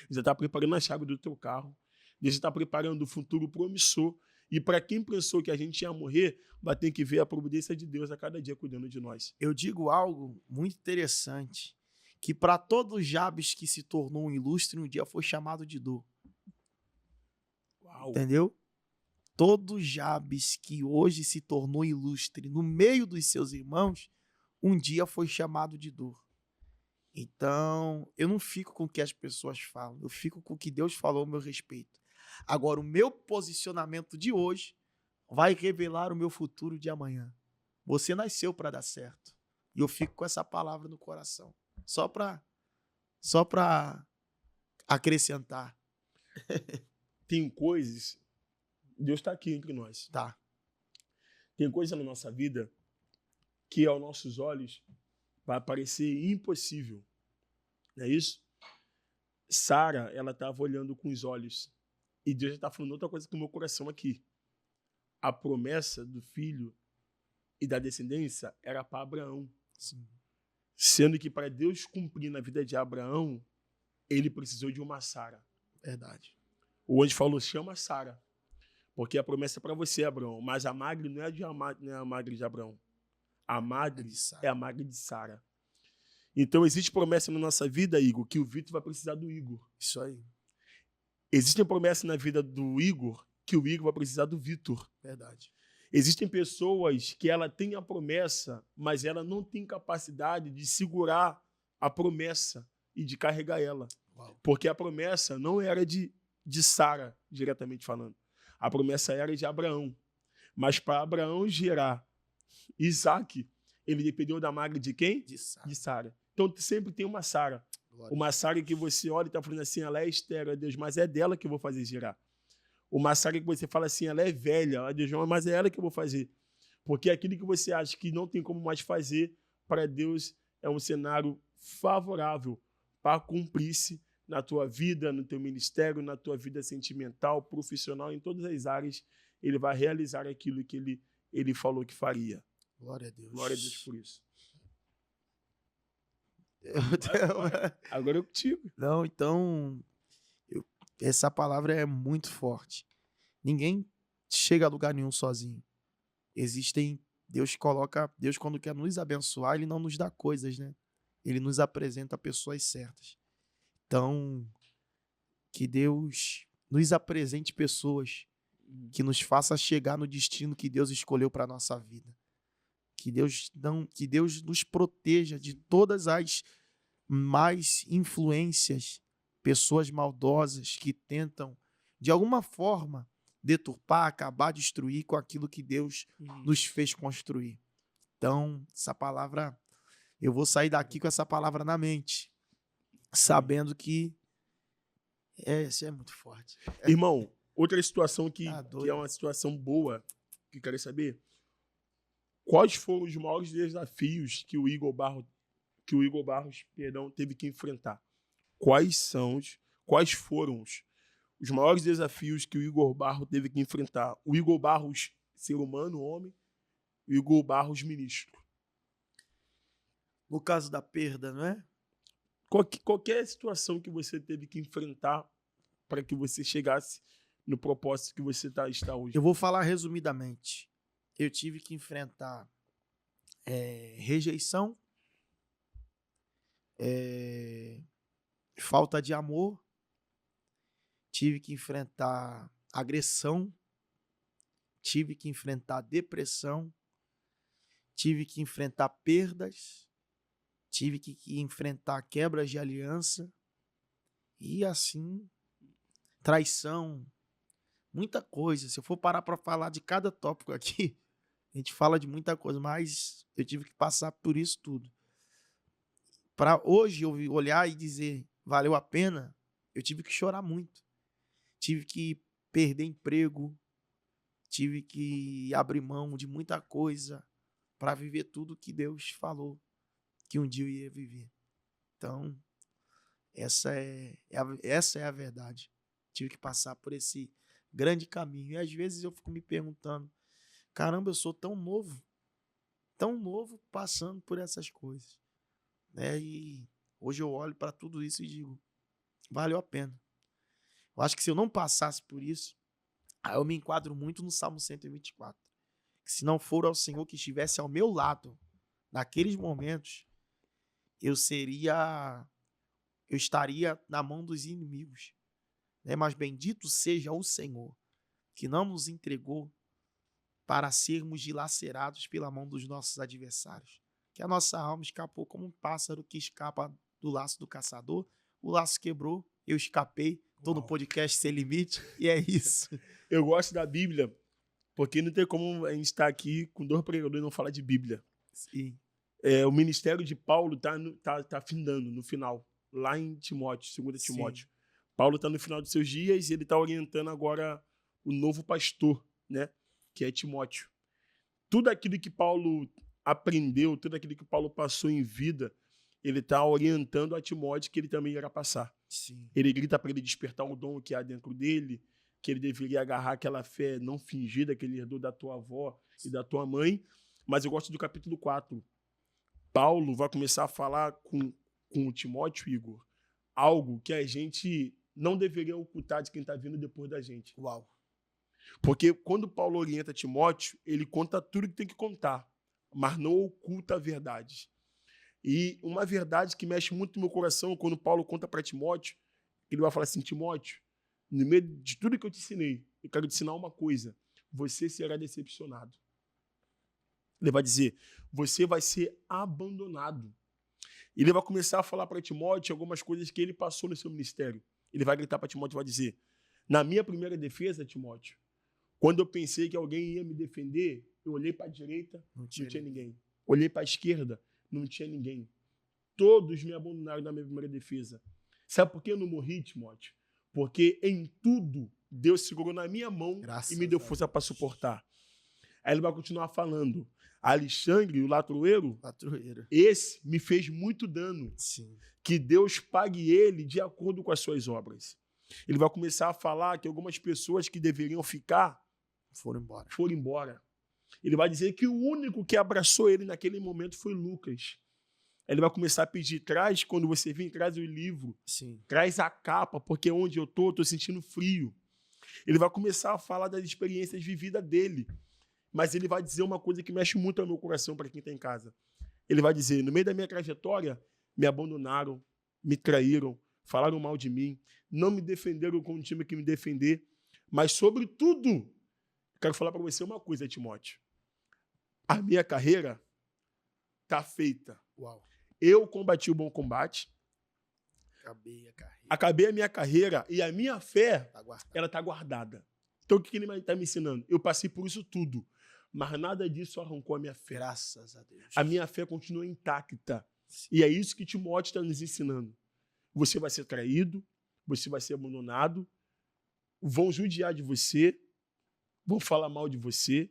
Já está preparando a chave do teu carro. Deus está preparando o futuro promissor. E para quem pensou que a gente ia morrer, vai ter que ver a providência de Deus a cada dia cuidando de nós. Eu digo algo muito interessante, que para todo Jabes que se tornou um ilustre, um dia foi chamado de dor. Uau. Entendeu? Todo Jabes que hoje se tornou ilustre no meio dos seus irmãos, um dia foi chamado de dor. Então, eu não fico com o que as pessoas falam, eu fico com o que Deus falou ao meu respeito. Agora, o meu posicionamento de hoje vai revelar o meu futuro de amanhã. Você nasceu para dar certo. E eu fico com essa palavra no coração. Só para acrescentar. Tem coisas... Deus está aqui entre nós. Tá. Tem coisa na nossa vida que, aos nossos olhos, vai parecer impossível. Não é isso? Sara, ela estava olhando com os olhos. E Deus já está falando outra coisa com o meu coração aqui. A promessa do filho e da descendência era para Abraão. Sim. Sendo que para Deus cumprir na vida de Abraão, ele precisou de uma Sara. Verdade. O anjo falou: chama Sara. Porque a promessa é para você, Abraão. Mas a magre não é a magre de Abraão. A magre é a magre de Sara. Então existe promessa na nossa vida, Igor, que o Vitor vai precisar do Igor. Isso aí. Existem promessas na vida do Igor que o Igor vai precisar do Vitor. Verdade. Existem pessoas que ela tem a promessa, mas ela não tem capacidade de segurar a promessa e de carregar ela. Uau. Porque a promessa não era de Sara, diretamente falando. A promessa era de Abraão. Mas para Abraão gerar Isaac, ele dependeu da magre de quem? De Sara. Então sempre tem uma Sara. Uma Sara que você olha e está falando assim: ela é estéril, Deus, mas é dela que eu vou fazer gerar. Uma Sara que você fala assim: ela é velha, Deus, mas é ela que eu vou fazer. Porque aquilo que você acha que não tem como mais fazer, para Deus é um cenário favorável para cumprir-se na tua vida, no teu ministério, na tua vida sentimental, profissional, em todas as áreas. Ele vai realizar aquilo que ele falou que faria. Glória a Deus. Glória a Deus por isso. Agora eu contigo. Não, então, essa palavra é muito forte. Ninguém chega a lugar nenhum sozinho. Deus quando quer nos abençoar, ele não nos dá coisas, né? ele nos apresenta pessoas certas. Então, que Deus nos apresente pessoas que nos faça chegar no destino que Deus escolheu para a nossa vida. Que Deus nos proteja de todas as más influências, pessoas maldosas que tentam, de alguma forma, deturpar, acabar, destruir com aquilo que Deus nos fez construir. Então, essa palavra, eu vou sair daqui com essa palavra na mente, sabendo que isso é muito forte. Irmão, outra situação que Tá é doido. uma situação boa, que eu quero saber, quais foram os maiores desafios que o Igor Barros, teve que enfrentar? Quais foram os maiores desafios que o Igor Barros teve que enfrentar? O Igor Barros, ser humano, homem, e o Igor Barros, ministro. No caso da perda, não é? Qualquer situação que você teve que enfrentar para que você chegasse no propósito que você está hoje. Eu vou falar resumidamente. Eu tive que enfrentar rejeição, falta de amor, tive que enfrentar agressão, tive que enfrentar depressão, tive que enfrentar perdas, tive que enfrentar quebras de aliança e assim, traição, muita coisa. Se eu for parar para falar de cada tópico aqui, a gente fala de muita coisa, mas eu tive que passar por isso tudo. Para hoje eu olhar e dizer, valeu a pena, eu tive que chorar muito. Tive que perder emprego, tive que abrir mão de muita coisa para viver tudo que Deus falou que um dia eu ia viver. Então, essa é a verdade. Tive que passar por esse grande caminho. E às vezes eu fico me perguntando, caramba, eu sou tão novo passando por essas coisas. E hoje eu olho para tudo isso e digo, valeu a pena. Eu acho que se eu não passasse por isso, aí eu me enquadro muito no Salmo 124. Que se não for ao Senhor que estivesse ao meu lado, naqueles momentos, eu estaria na mão dos inimigos. Mas bendito seja o Senhor, que não nos entregou para sermos dilacerados pela mão dos nossos adversários. Que a nossa alma escapou como um pássaro que escapa do laço do caçador. O laço quebrou, eu escapei, estou no podcast Sem Limite, e é isso. Eu gosto da Bíblia, porque não tem como a gente estar aqui com 2 pregadores e não falar de Bíblia. Sim. O ministério de Paulo tá findando no final, lá em Timóteo, 2 Timóteo. Paulo está no final dos seus dias e ele está orientando agora o novo pastor, né? Que é Timóteo. Tudo aquilo que Paulo aprendeu, tudo aquilo que Paulo passou em vida, ele está orientando a Timóteo que ele também irá passar. Sim. Ele grita para ele despertar o dom que há dentro dele, que ele deveria agarrar aquela fé não fingida que ele herdou da tua avó e da tua mãe. Mas eu gosto do capítulo 4. Paulo vai começar a falar com o Timóteo, Igor, algo que a gente não deveria ocultar de quem está vindo depois da gente. Uau. Porque quando Paulo orienta Timóteo, ele conta tudo que tem que contar, mas não oculta a verdade. E uma verdade que mexe muito no meu coração, quando Paulo conta para Timóteo, ele vai falar assim, Timóteo, no meio de tudo que eu te ensinei, eu quero te ensinar uma coisa, você será decepcionado. Ele vai dizer, você vai ser abandonado. Ele vai começar a falar para Timóteo algumas coisas que ele passou no seu ministério. Ele vai gritar para Timóteo e vai dizer, na minha primeira defesa, Timóteo, quando eu pensei que alguém ia me defender, eu olhei para a direita, não tinha ninguém. Olhei para a esquerda, não tinha ninguém. Todos me abandonaram na minha primeira defesa. Sabe por que eu não morri, Timóteo? Porque em tudo Deus segurou na minha mão e me deu força para suportar. Aí ele vai continuar falando. Alexandre, o ladroeiro, esse me fez muito dano. Sim. Que Deus pague ele de acordo com as suas obras. Ele vai começar a falar que algumas pessoas que deveriam ficar foram embora. Ele vai dizer que o único que abraçou ele naquele momento foi Lucas. Ele vai começar a pedir, quando você vir, traz o livro. Sim. Traz a capa, porque onde eu estou sentindo frio. Ele vai começar a falar das experiências vividas dele. Mas ele vai dizer uma coisa que mexe muito ao meu coração para quem está em casa. Ele vai dizer, no meio da minha trajetória, me abandonaram, me traíram, falaram mal de mim, não me defenderam como tinha que me defender. Mas, sobretudo, quero falar para você uma coisa, Timóteo. A minha carreira está feita. Uau. Eu combati o bom combate, Acabei a minha carreira e a minha fé, Tá guardado. ela está guardada. Então, o que ele está me ensinando? Eu passei por isso tudo, mas nada disso arrancou a minha fé. Graças a Deus. A minha fé continua intacta. E é isso que Timóteo está nos ensinando. Você vai ser traído, você vai ser abandonado, vão judiar de você, vão falar mal de você,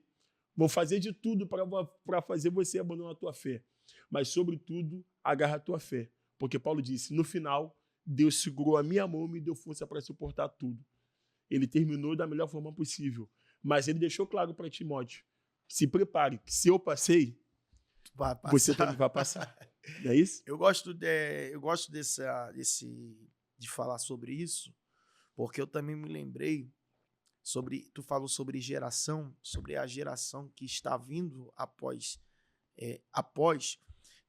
vão fazer de tudo para fazer você abandonar a tua fé. Mas, sobretudo, agarra a tua fé. Porque Paulo disse, no final, Deus segurou a minha mão e me deu força para suportar tudo. Ele terminou da melhor forma possível. Mas ele deixou claro para Timóteo, se prepare, que se eu passei, você também vai passar. Não é isso? Eu gosto de falar sobre isso, porque eu também me lembrei tu falou sobre geração, sobre a geração que está vindo após.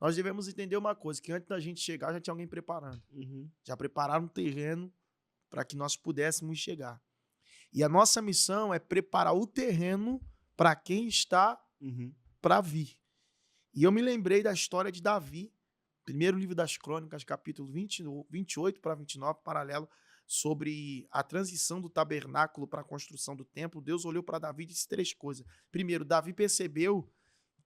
Nós devemos entender uma coisa, que antes da gente chegar, já tinha alguém preparando. Uhum. Já prepararam um terreno para que nós pudéssemos chegar. E a nossa missão é preparar o terreno para quem está para vir. E eu me lembrei da história de Davi, primeiro livro das Crônicas, capítulo 28 para 29, paralelo, sobre a transição do tabernáculo para a construção do templo. Deus olhou para Davi e disse 3 coisas. Primeiro, Davi percebeu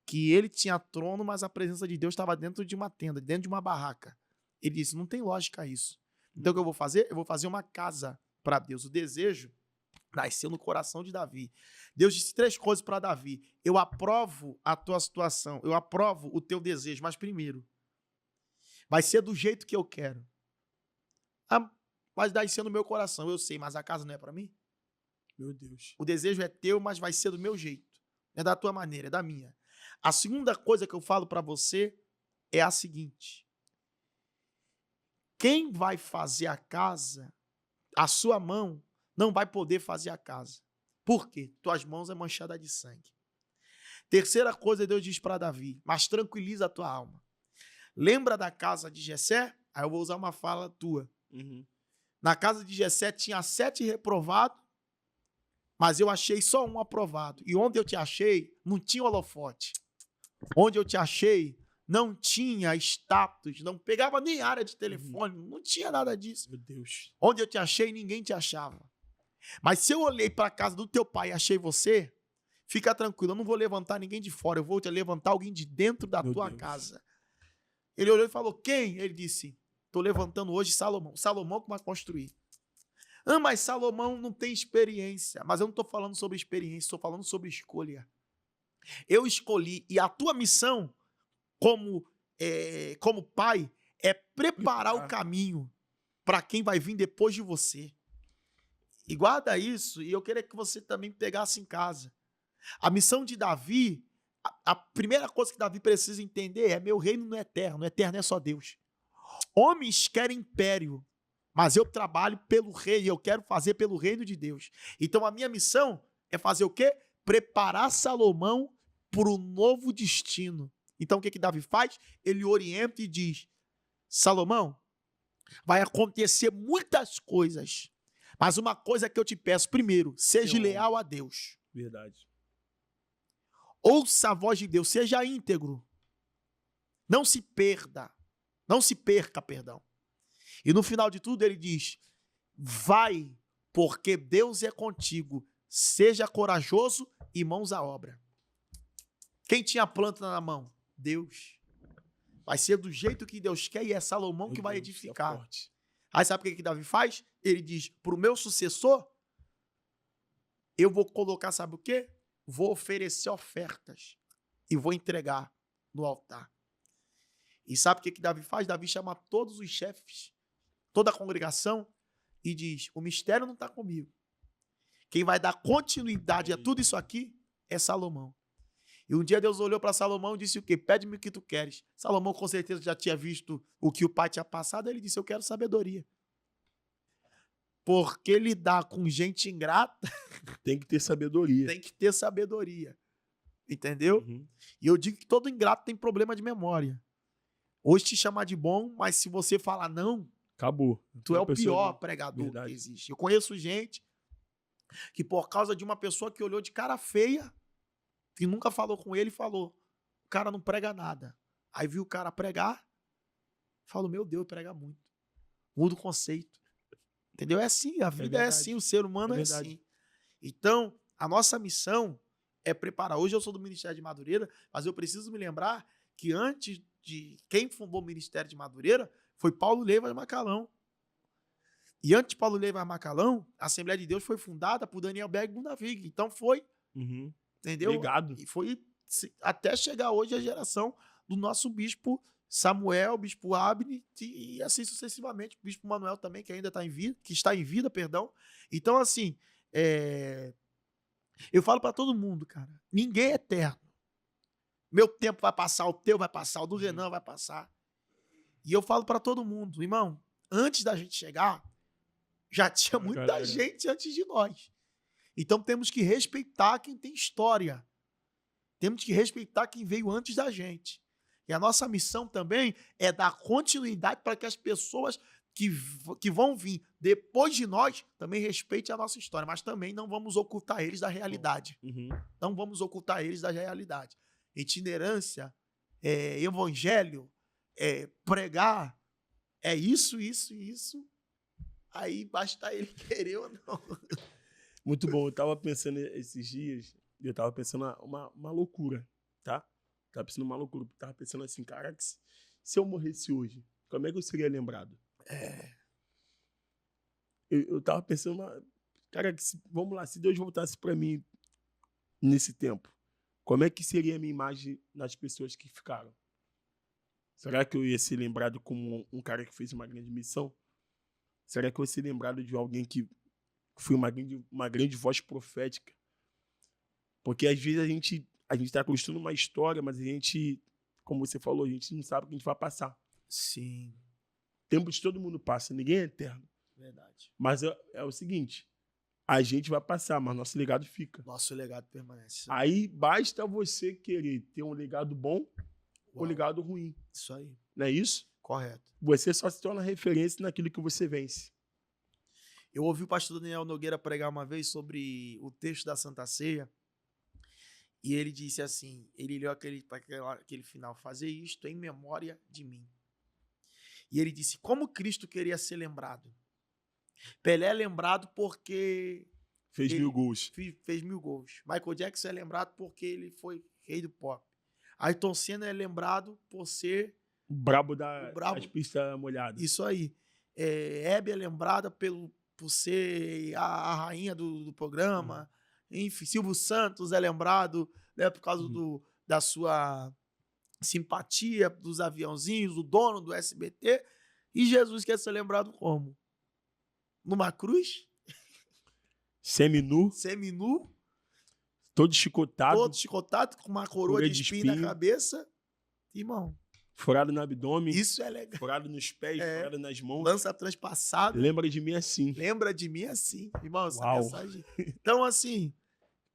que ele tinha trono, mas a presença de Deus estava dentro de uma tenda, dentro de uma barraca. Ele disse, não tem lógica isso. Então o que eu vou fazer? Eu vou fazer uma casa para Deus. O desejo nasceu no coração de Davi. Deus disse 3 coisas para Davi. Eu aprovo a tua situação, eu aprovo o teu desejo, mas primeiro, vai ser do jeito que eu quero. Mas vai ser no meu coração, eu sei, mas a casa não é para mim? Meu Deus. O desejo é teu, mas vai ser do meu jeito. Não é da tua maneira, é da minha. A segunda coisa que eu falo para você é a seguinte. Quem vai fazer a casa, a sua mão, não vai poder fazer a casa. Por quê? Tuas mãos é manchada de sangue. Terceira coisa, Deus diz para Davi, mas tranquiliza a tua alma. Lembra da casa de Jessé? Aí eu vou usar uma fala tua. Na casa de Jessé tinha 7 reprovados, mas eu achei só 1 aprovado. E onde eu te achei, não tinha holofote. Onde eu te achei, não tinha status, não pegava nem área de telefone, não tinha nada disso. Meu Deus. Onde eu te achei, ninguém te achava. Mas se eu olhei para a casa do teu pai e achei você, fica tranquilo, eu não vou levantar ninguém de fora, eu vou te levantar alguém de dentro da tua casa. Ele olhou e falou, quem? Ele disse, estou levantando hoje Salomão. Salomão que vai construir. Mas Salomão não tem experiência. Mas eu não estou falando sobre experiência, estou falando sobre escolha. Eu escolhi, e a tua missão como pai é preparar o caminho para quem vai vir depois de você. E guarda isso, e eu queria que você também pegasse em casa. A missão de Davi, a primeira coisa que Davi precisa entender é: meu reino não é eterno é só Deus. Homens querem império, mas eu trabalho pelo rei, eu quero fazer pelo reino de Deus. Então a minha missão é fazer o quê? Preparar Salomão para o novo destino. Então o que Davi faz? Ele orienta e diz: Salomão, vai acontecer muitas coisas, mas uma coisa que eu te peço, primeiro, seja leal a Deus. Verdade. Ouça a voz de Deus, seja íntegro. Não se perca, perdão. E no final de tudo ele diz: vai, porque Deus é contigo. Seja corajoso e mãos à obra. Quem tinha a planta na mão? Deus. Vai ser do jeito que Deus quer e é Salomão que vai edificar. Aí sabe o que Davi faz? Ele diz: para o meu sucessor, eu vou colocar, sabe o quê? Vou oferecer ofertas e vou entregar no altar. E sabe o que Davi faz? Davi chama todos os chefes, toda a congregação, e diz: o mistério não está comigo. Quem vai dar continuidade a tudo isso aqui é Salomão. E um dia Deus olhou para Salomão e disse o quê? Pede-me o que tu queres. Salomão com certeza já tinha visto o que o pai tinha passado. Ele disse: eu quero sabedoria. Porque lidar com gente ingrata... Tem que ter sabedoria. Tem que ter sabedoria. Entendeu? E eu digo que todo ingrato tem problema de memória. Hoje te chamar de bom, mas se você falar não, Acabou. tu é o Uma pessoa pior de- pregador Verdade. que existe. Eu conheço gente que por causa de uma pessoa que olhou de cara feia, que nunca falou com ele, falou, o cara não prega nada. Aí viu o cara pregar, falou, meu Deus, prega muito. Muda o conceito. Entendeu? É assim, a vida é verdade. assim, o ser humano É é verdade. assim. Então, a nossa missão é preparar. Hoje eu sou do Ministério de Madureira, mas eu preciso me lembrar que antes de quem fundou o Ministério de Madureira foi Paulo Leivas Macalão. E antes de Paulo Leivas Macalão, a Assembleia de Deus foi fundada por Daniel Berg Bundavig. Então foi, Uhum. entendeu? Ligado. E foi até chegar hoje a geração do nosso bispo Samuel, bispo Abne e assim sucessivamente, o bispo Manuel também, que ainda está em vida, que está em vida, perdão. Então, assim, eu falo para todo mundo, cara, ninguém é eterno. Meu tempo vai passar, o teu vai passar, o do Renan vai passar. E eu falo para todo mundo, irmão, antes da gente chegar, já tinha Ah, muita galera. gente antes de nós. Então temos que respeitar quem tem história. Temos que respeitar quem veio antes da gente. E a nossa missão também é dar continuidade para que as pessoas que vão vir depois de nós também respeitem a nossa história, mas também não vamos ocultar eles da realidade. Uhum. Não vamos ocultar eles da realidade. Itinerância, evangelho, pregar, é isso, isso, isso. Aí basta ele querer ou não. Muito bom. Eu tava pensando esses dias, eu tava pensando uma loucura, tá? Tava pensando uma loucura. Tava pensando assim, cara, que se eu morresse hoje, como é que eu seria lembrado? Eu tava pensando, cara, vamos lá, se Deus voltasse pra mim nesse tempo, como é que seria a minha imagem nas pessoas que ficaram? Será que eu ia ser lembrado como um cara que fez uma grande missão? Será que eu ia ser lembrado de alguém que foi uma grande voz profética? Porque às vezes a gente tá construindo uma história, mas a gente, como você falou, a gente não sabe o que a gente vai passar. Sim, Tempo de todo mundo passa, ninguém é eterno. verdade. Mas é o seguinte, a gente vai passar, mas nosso legado fica. Nosso legado permanece. Aí basta você querer ter um legado bom ou Uau, legado ruim. isso aí, Não é isso? correto. Você só se torna referência naquilo que você vence. Eu ouvi o pastor Daniel Nogueira pregar uma vez sobre o texto da Santa Ceia e ele disse assim, ele leu aquele final, fazer isto em memória de mim. E ele disse, como Cristo queria ser lembrado? Pelé é lembrado porque Fez 1000 gols. fez 1000 gols. Michael Jackson é lembrado porque ele foi rei do pop. Ayrton Senna é lembrado por ser Brabo o brabo. das pistas molhadas. Isso aí. Hebe é lembrada por ser a rainha do programa. Enfim, Silvio Santos é lembrado, né, por causa da sua simpatia dos aviãozinhos, o dono do SBT. E Jesus quer ser lembrado como? Numa cruz, Seminu, seminu, todo chicotado, todo chicotado, com uma coroa de espinho na cabeça. Irmão, furado no abdômen, isso é legal. furado nos pés, furado nas mãos. Lança transpassada. Lembra de mim assim. Lembra de mim assim. Irmão, essa Uau. mensagem. Então, assim,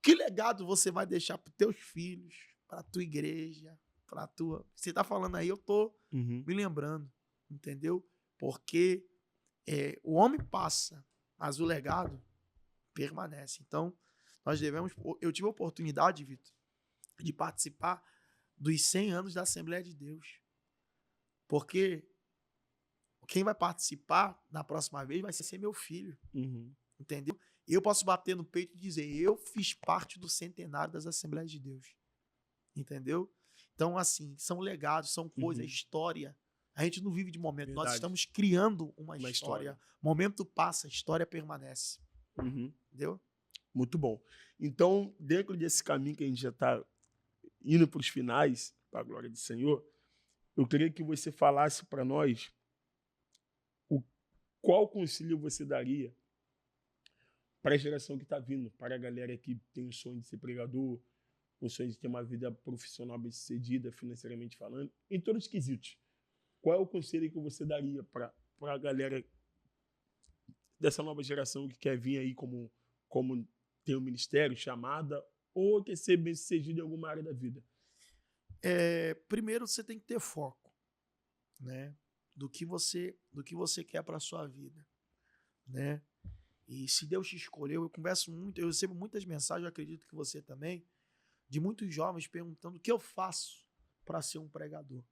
que legado você vai deixar para teus filhos, para tua igreja, para tua. Você tá falando aí, eu tô me lembrando, entendeu? Porque o homem passa, mas o legado permanece. Então, nós devemos. Eu tive a oportunidade, Vitor, de participar dos 100 anos da Assembleia de Deus. Porque quem vai participar na próxima vez vai ser meu filho. Entendeu? Eu posso bater no peito e dizer, eu fiz parte do centenário das Assembleias de Deus. Entendeu? Então, assim, são legados, são coisas, história. A gente não vive de momento, nós estamos criando uma história. Momento passa, a história permanece. Entendeu? Muito bom. Então, dentro desse caminho que a gente já está indo para os finais, para a glória do Senhor, eu queria que você falasse para nós qual conselho você daria para a geração que está vindo, para a galera que tem o sonho de ser pregador, o sonho de ter uma vida profissional bem-sucedida, financeiramente falando, em todos os quesitos. Qual é o conselho que você daria para a galera dessa nova geração que quer vir aí como ter um ministério, chamada, ou quer ser bem-sucedido em alguma área da vida? Primeiro, você tem que ter foco. né? Do que você quer para sua vida, né? E se Deus te escolheu, eu converso muito, eu recebo muitas mensagens, eu acredito que você também, de muitos jovens perguntando o que eu faço para ser um pregador.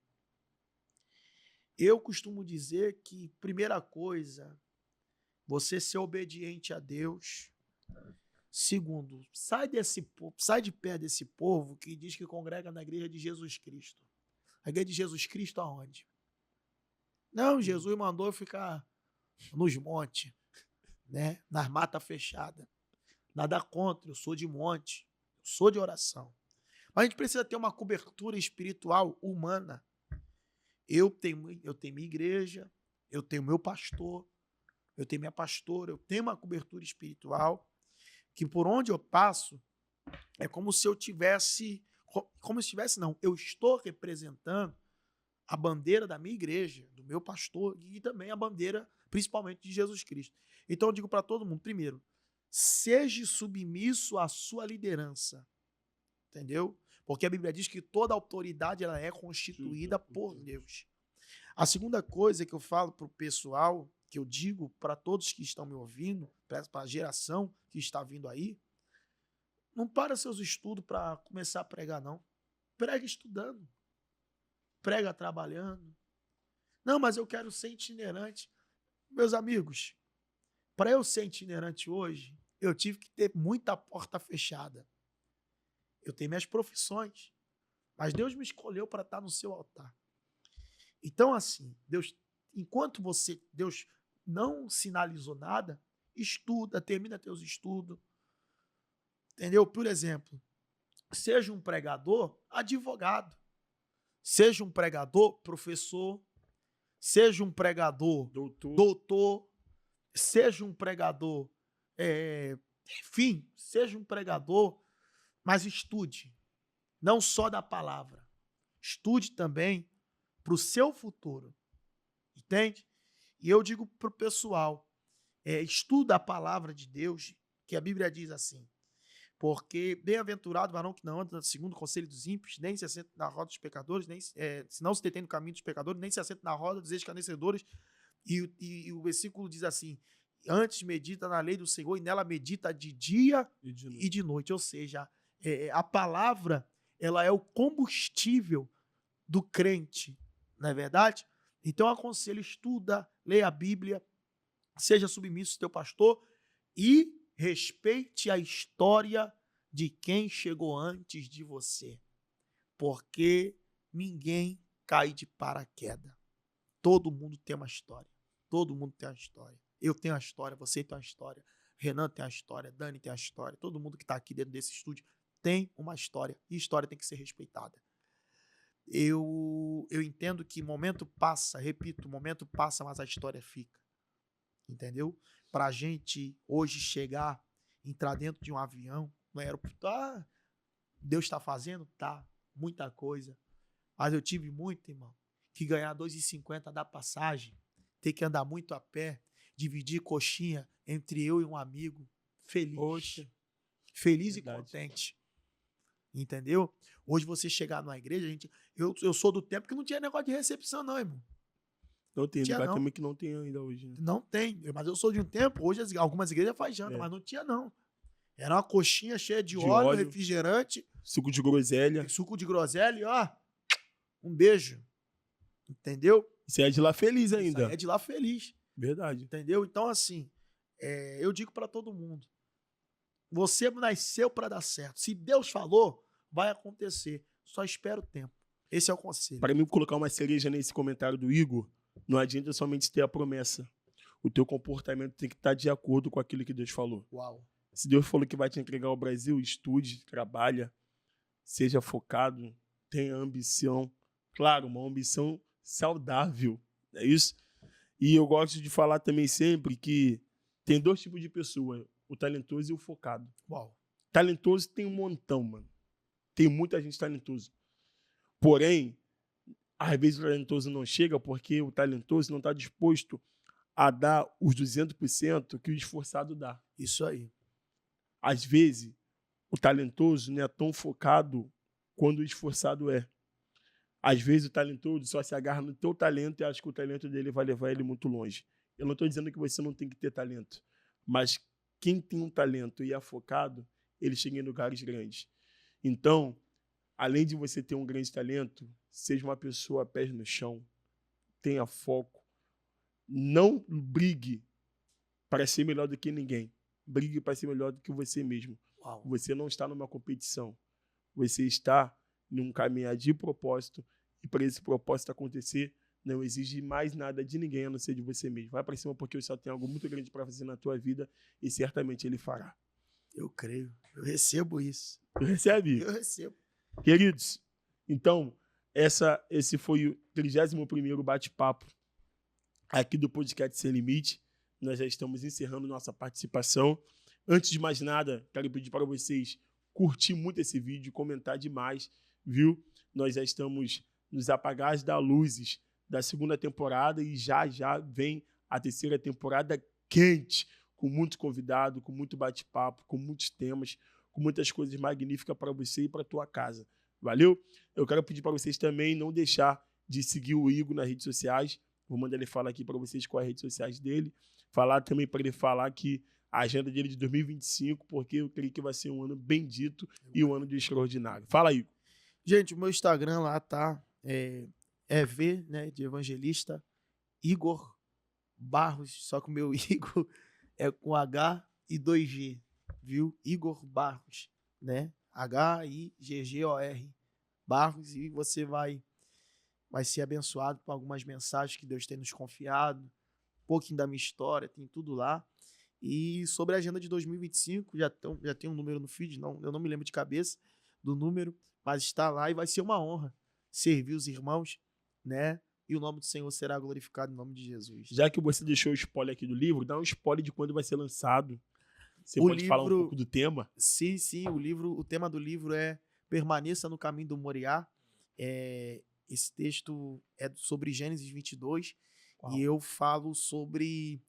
Eu costumo dizer que, primeira coisa, você ser obediente a Deus. Segundo, sai de perto desse povo que diz que congrega na igreja de Jesus Cristo. A igreja de Jesus Cristo aonde? Não, Jesus mandou eu ficar nos montes, né? Nas matas fechadas. Nada contra, eu sou de monte, eu sou de oração. Mas a gente precisa ter uma cobertura espiritual humana. Eu tenho minha igreja, eu tenho meu pastor, eu tenho minha pastora, eu tenho uma cobertura espiritual que por onde eu passo é como se eu tivesse, não, eu estou representando a bandeira da minha igreja, do meu pastor e também a bandeira principalmente de Jesus Cristo. Então eu digo para todo mundo, primeiro, seja submisso à sua liderança, entendeu? Porque a Bíblia diz que toda autoridade ela é constituída por Deus. A segunda coisa que eu falo para o pessoal, que eu digo para todos que estão me ouvindo, para a geração que está vindo aí, não para seus estudos para começar a pregar, não. Prega estudando. Prega trabalhando. Não, mas eu quero ser itinerante. Meus amigos, para eu ser itinerante hoje, eu tive que ter muita porta fechada. Eu tenho minhas profissões, mas Deus me escolheu para estar no seu altar. Então, assim, Deus não sinalizou nada, estuda, termina teus estudos, entendeu? Por exemplo, seja um pregador, advogado, seja um pregador, professor, seja um pregador, doutor, seja um pregador, enfim, seja um pregador, mas estude, não só da palavra, estude também para o seu futuro, entende? E eu digo para o pessoal, estuda a palavra de Deus, que a Bíblia diz assim, porque bem-aventurado o varão que não anda segundo o conselho dos ímpios, nem se assenta na roda dos pecadores, nem se não se detém no caminho dos pecadores, nem se assenta na roda dos escarnecedores. E o versículo diz assim, antes medita na lei do Senhor e nela medita de dia e de noite. Ou seja, a palavra ela é o combustível do crente, não é verdade? Então eu aconselho, estuda, leia a Bíblia, seja submisso ao teu pastor e respeite a história de quem chegou antes de você, porque ninguém cai de paraquedas. Todo mundo tem uma história. Todo mundo tem uma história. Eu tenho uma história, você tem uma história, Renan tem uma história, Dani tem uma história, todo mundo que está aqui dentro desse estúdio tem uma história e história tem que ser respeitada. Eu entendo que momento passa, repito, momento passa, mas a história fica. Entendeu? Pra gente hoje chegar, entrar dentro de um avião, no aeroporto, Deus está fazendo? Tá, muita coisa. Mas eu tive muito, irmão, que ganhar R$2,50 da passagem, ter que andar muito a pé, dividir coxinha entre eu e um amigo, feliz. Poxa, feliz verdade. E contente. Entendeu? Hoje você chegar numa igreja, eu sou do tempo que não tinha negócio de recepção, não, irmão. Não tem, lugar também que não tem ainda hoje. Né? Não tem, mas eu sou de um tempo, hoje algumas igrejas fazem janta, mas não tinha não. Era uma coxinha cheia de óleo, refrigerante. Suco de groselha. Suco de groselha, ó, um beijo. Entendeu? Você é de lá feliz ainda. Isso é de lá feliz. Verdade. Entendeu? Então, assim, eu digo pra todo mundo, você nasceu pra dar certo. Se Deus falou, vai acontecer. Só espera o tempo. Esse é o conselho. Para mim, colocar uma cereja nesse comentário do Igor, não adianta somente ter a promessa. O teu comportamento tem que estar de acordo com aquilo que Deus falou. Uau. Se Deus falou que vai te entregar o Brasil, estude, trabalha, seja focado, tenha ambição. Claro, uma ambição saudável, é isso? E eu gosto de falar também sempre que tem dois tipos de pessoa, o talentoso e o focado. Uau. Talentoso tem um montão, mano. Tem muita gente talentosa. Porém, às vezes o talentoso não chega porque o talentoso não está disposto a dar os 200% que o esforçado dá. Isso aí. Às vezes, o talentoso não é tão focado quanto o esforçado é. Às vezes o talentoso só se agarra no teu talento e acha que o talento dele vai levar ele muito longe. Eu não estou dizendo que você não tem que ter talento, mas quem tem um talento e é focado, ele chega em lugares grandes. Então, além de você ter um grande talento, seja uma pessoa pés no chão, tenha foco, não brigue para ser melhor do que ninguém. Brigue para ser melhor do que você mesmo. Uau. Você não está numa competição. Você está num caminhar de propósito e para esse propósito acontecer, não exige mais nada de ninguém a não ser de você mesmo. Vai para cima porque o céu tem algo muito grande para fazer na tua vida e certamente ele fará. Eu creio. Eu recebo isso. Recebe? Eu recebo. Queridos, então, esse foi o 31º bate-papo aqui do Podcast Sem Limite. Nós já estamos encerrando nossa participação. Antes de mais nada, quero pedir para vocês curtir muito esse vídeo, comentar demais, viu? Nós já estamos nos apagares das luzes da 2ª temporada e já vem a 3ª temporada quente, com muito convidado, com muito bate-papo, com muitos temas, com muitas coisas magníficas para você e para a tua casa. Valeu? Eu quero pedir para vocês também não deixar de seguir o Igor nas redes sociais. Vou mandar ele falar aqui para vocês quais as redes sociais dele. Falar também para ele falar que a agenda dele de 2025, porque eu creio que vai ser um ano bendito e um ano de extraordinário. Fala, Igor. Gente, o meu Instagram lá tá EV, né, de evangelista, Igor Barros, só que o meu Igor é com H e 2G, viu? Igor Barros, né? H-I-G-G-O-R, Barros, e você vai ser abençoado por algumas mensagens que Deus tem nos confiado, um pouquinho da minha história, tem tudo lá. E sobre a agenda de 2025, já tem um número no feed, eu não me lembro de cabeça do número, mas está lá e vai ser uma honra servir os irmãos, né? E o nome do Senhor será glorificado em nome de Jesus. Já que você deixou o spoiler aqui do livro, dá um spoiler de quando vai ser lançado. Você O pode falar um livro- pouco do tema? Sim, o tema do livro é Permaneça no Caminho do Moriá. Esse texto é sobre Gênesis 22, Uau. e eu falo sobre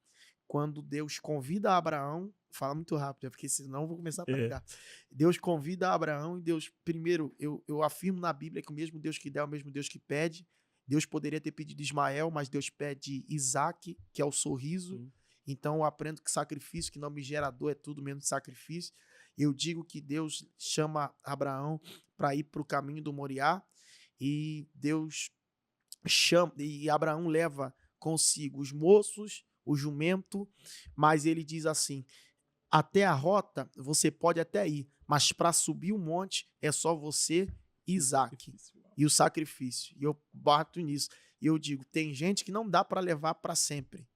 quando Deus convida Abraão, fala muito rápido, porque senão eu vou começar a pregar. Deus convida Abraão e Deus, primeiro, eu afirmo na Bíblia que o mesmo Deus que dá é o mesmo Deus que pede. Deus poderia ter pedido Ismael, mas Deus pede Isaac, que é o sorriso. Então eu aprendo que sacrifício que não me gera dor é tudo menos sacrifício. Eu digo que Deus chama Abraão para ir para o caminho do Moriá, e Deus chama, e Abraão leva consigo os moços, o jumento, mas ele diz assim: até a rota você pode até ir, mas para subir o monte é só você e Isaac e o sacrifício. E eu bato nisso. E eu digo, tem gente que não dá para levar para sempre.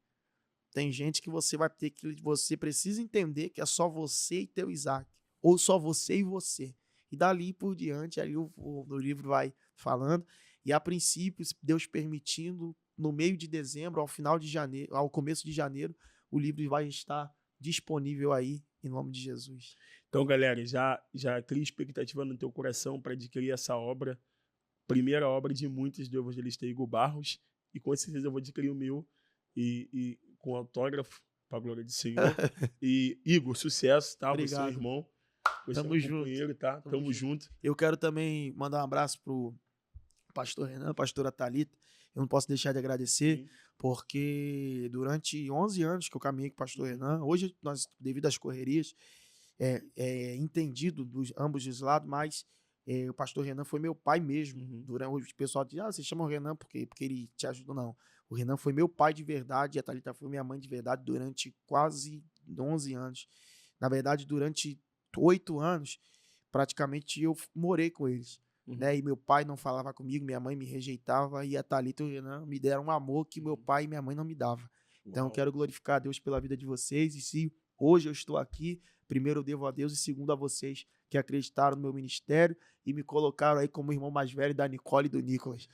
Tem gente que você vai ter que, você precisa entender que é só você e teu Isaac, ou só você e você. E dali por diante, ali o livro vai falando. E a princípio, Deus permitindo, no meio de dezembro, ao final de janeiro, ao começo de janeiro, o livro vai estar disponível aí, em nome de Jesus. Então, galera, já cria expectativa no teu coração para adquirir essa obra. Primeira obra de muitos do evangelista Igor Barros. E com certeza eu vou adquirir o meu e com autógrafo, para a glória do Senhor. E, Igor, sucesso, tá? Obrigado. Você é um irmão. Você Tamo é um junto. companheiro, tá? Tamo junto. Eu quero também mandar um abraço pro pastor Renan, pastora Thalita. Eu não posso deixar de agradecer, Sim. porque durante 11 anos que eu caminhei com o pastor Renan, hoje, nós, devido às correrias, entendido dos ambos os lados, mas o pastor Renan foi meu pai mesmo. Durante, o pessoal diz, você chama o Renan porque ele te ajudou. Não, o Renan foi meu pai de verdade, e a Thalita foi minha mãe de verdade durante quase 11 anos. Na verdade, durante 8 anos, praticamente eu morei com eles. Né? E meu pai não falava comigo, minha mãe me rejeitava, e a Thalita e o Renan me deram um amor que meu pai e minha mãe não me davam. Então, eu quero glorificar a Deus pela vida de vocês, e se hoje eu estou aqui, primeiro eu devo a Deus, e segundo a vocês que acreditaram no meu ministério e me colocaram aí como irmão mais velho da Nicole e do Nicolas.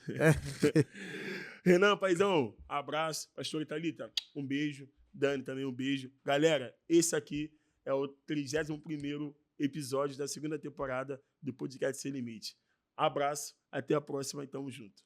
Renan, paizão, abraço. Pastor Thalita, um beijo. Dani também, um beijo. Galera, esse aqui é o 31º episódio da 2ª temporada do Podcast Sem Limite. Abraço, até a próxima e tamo junto.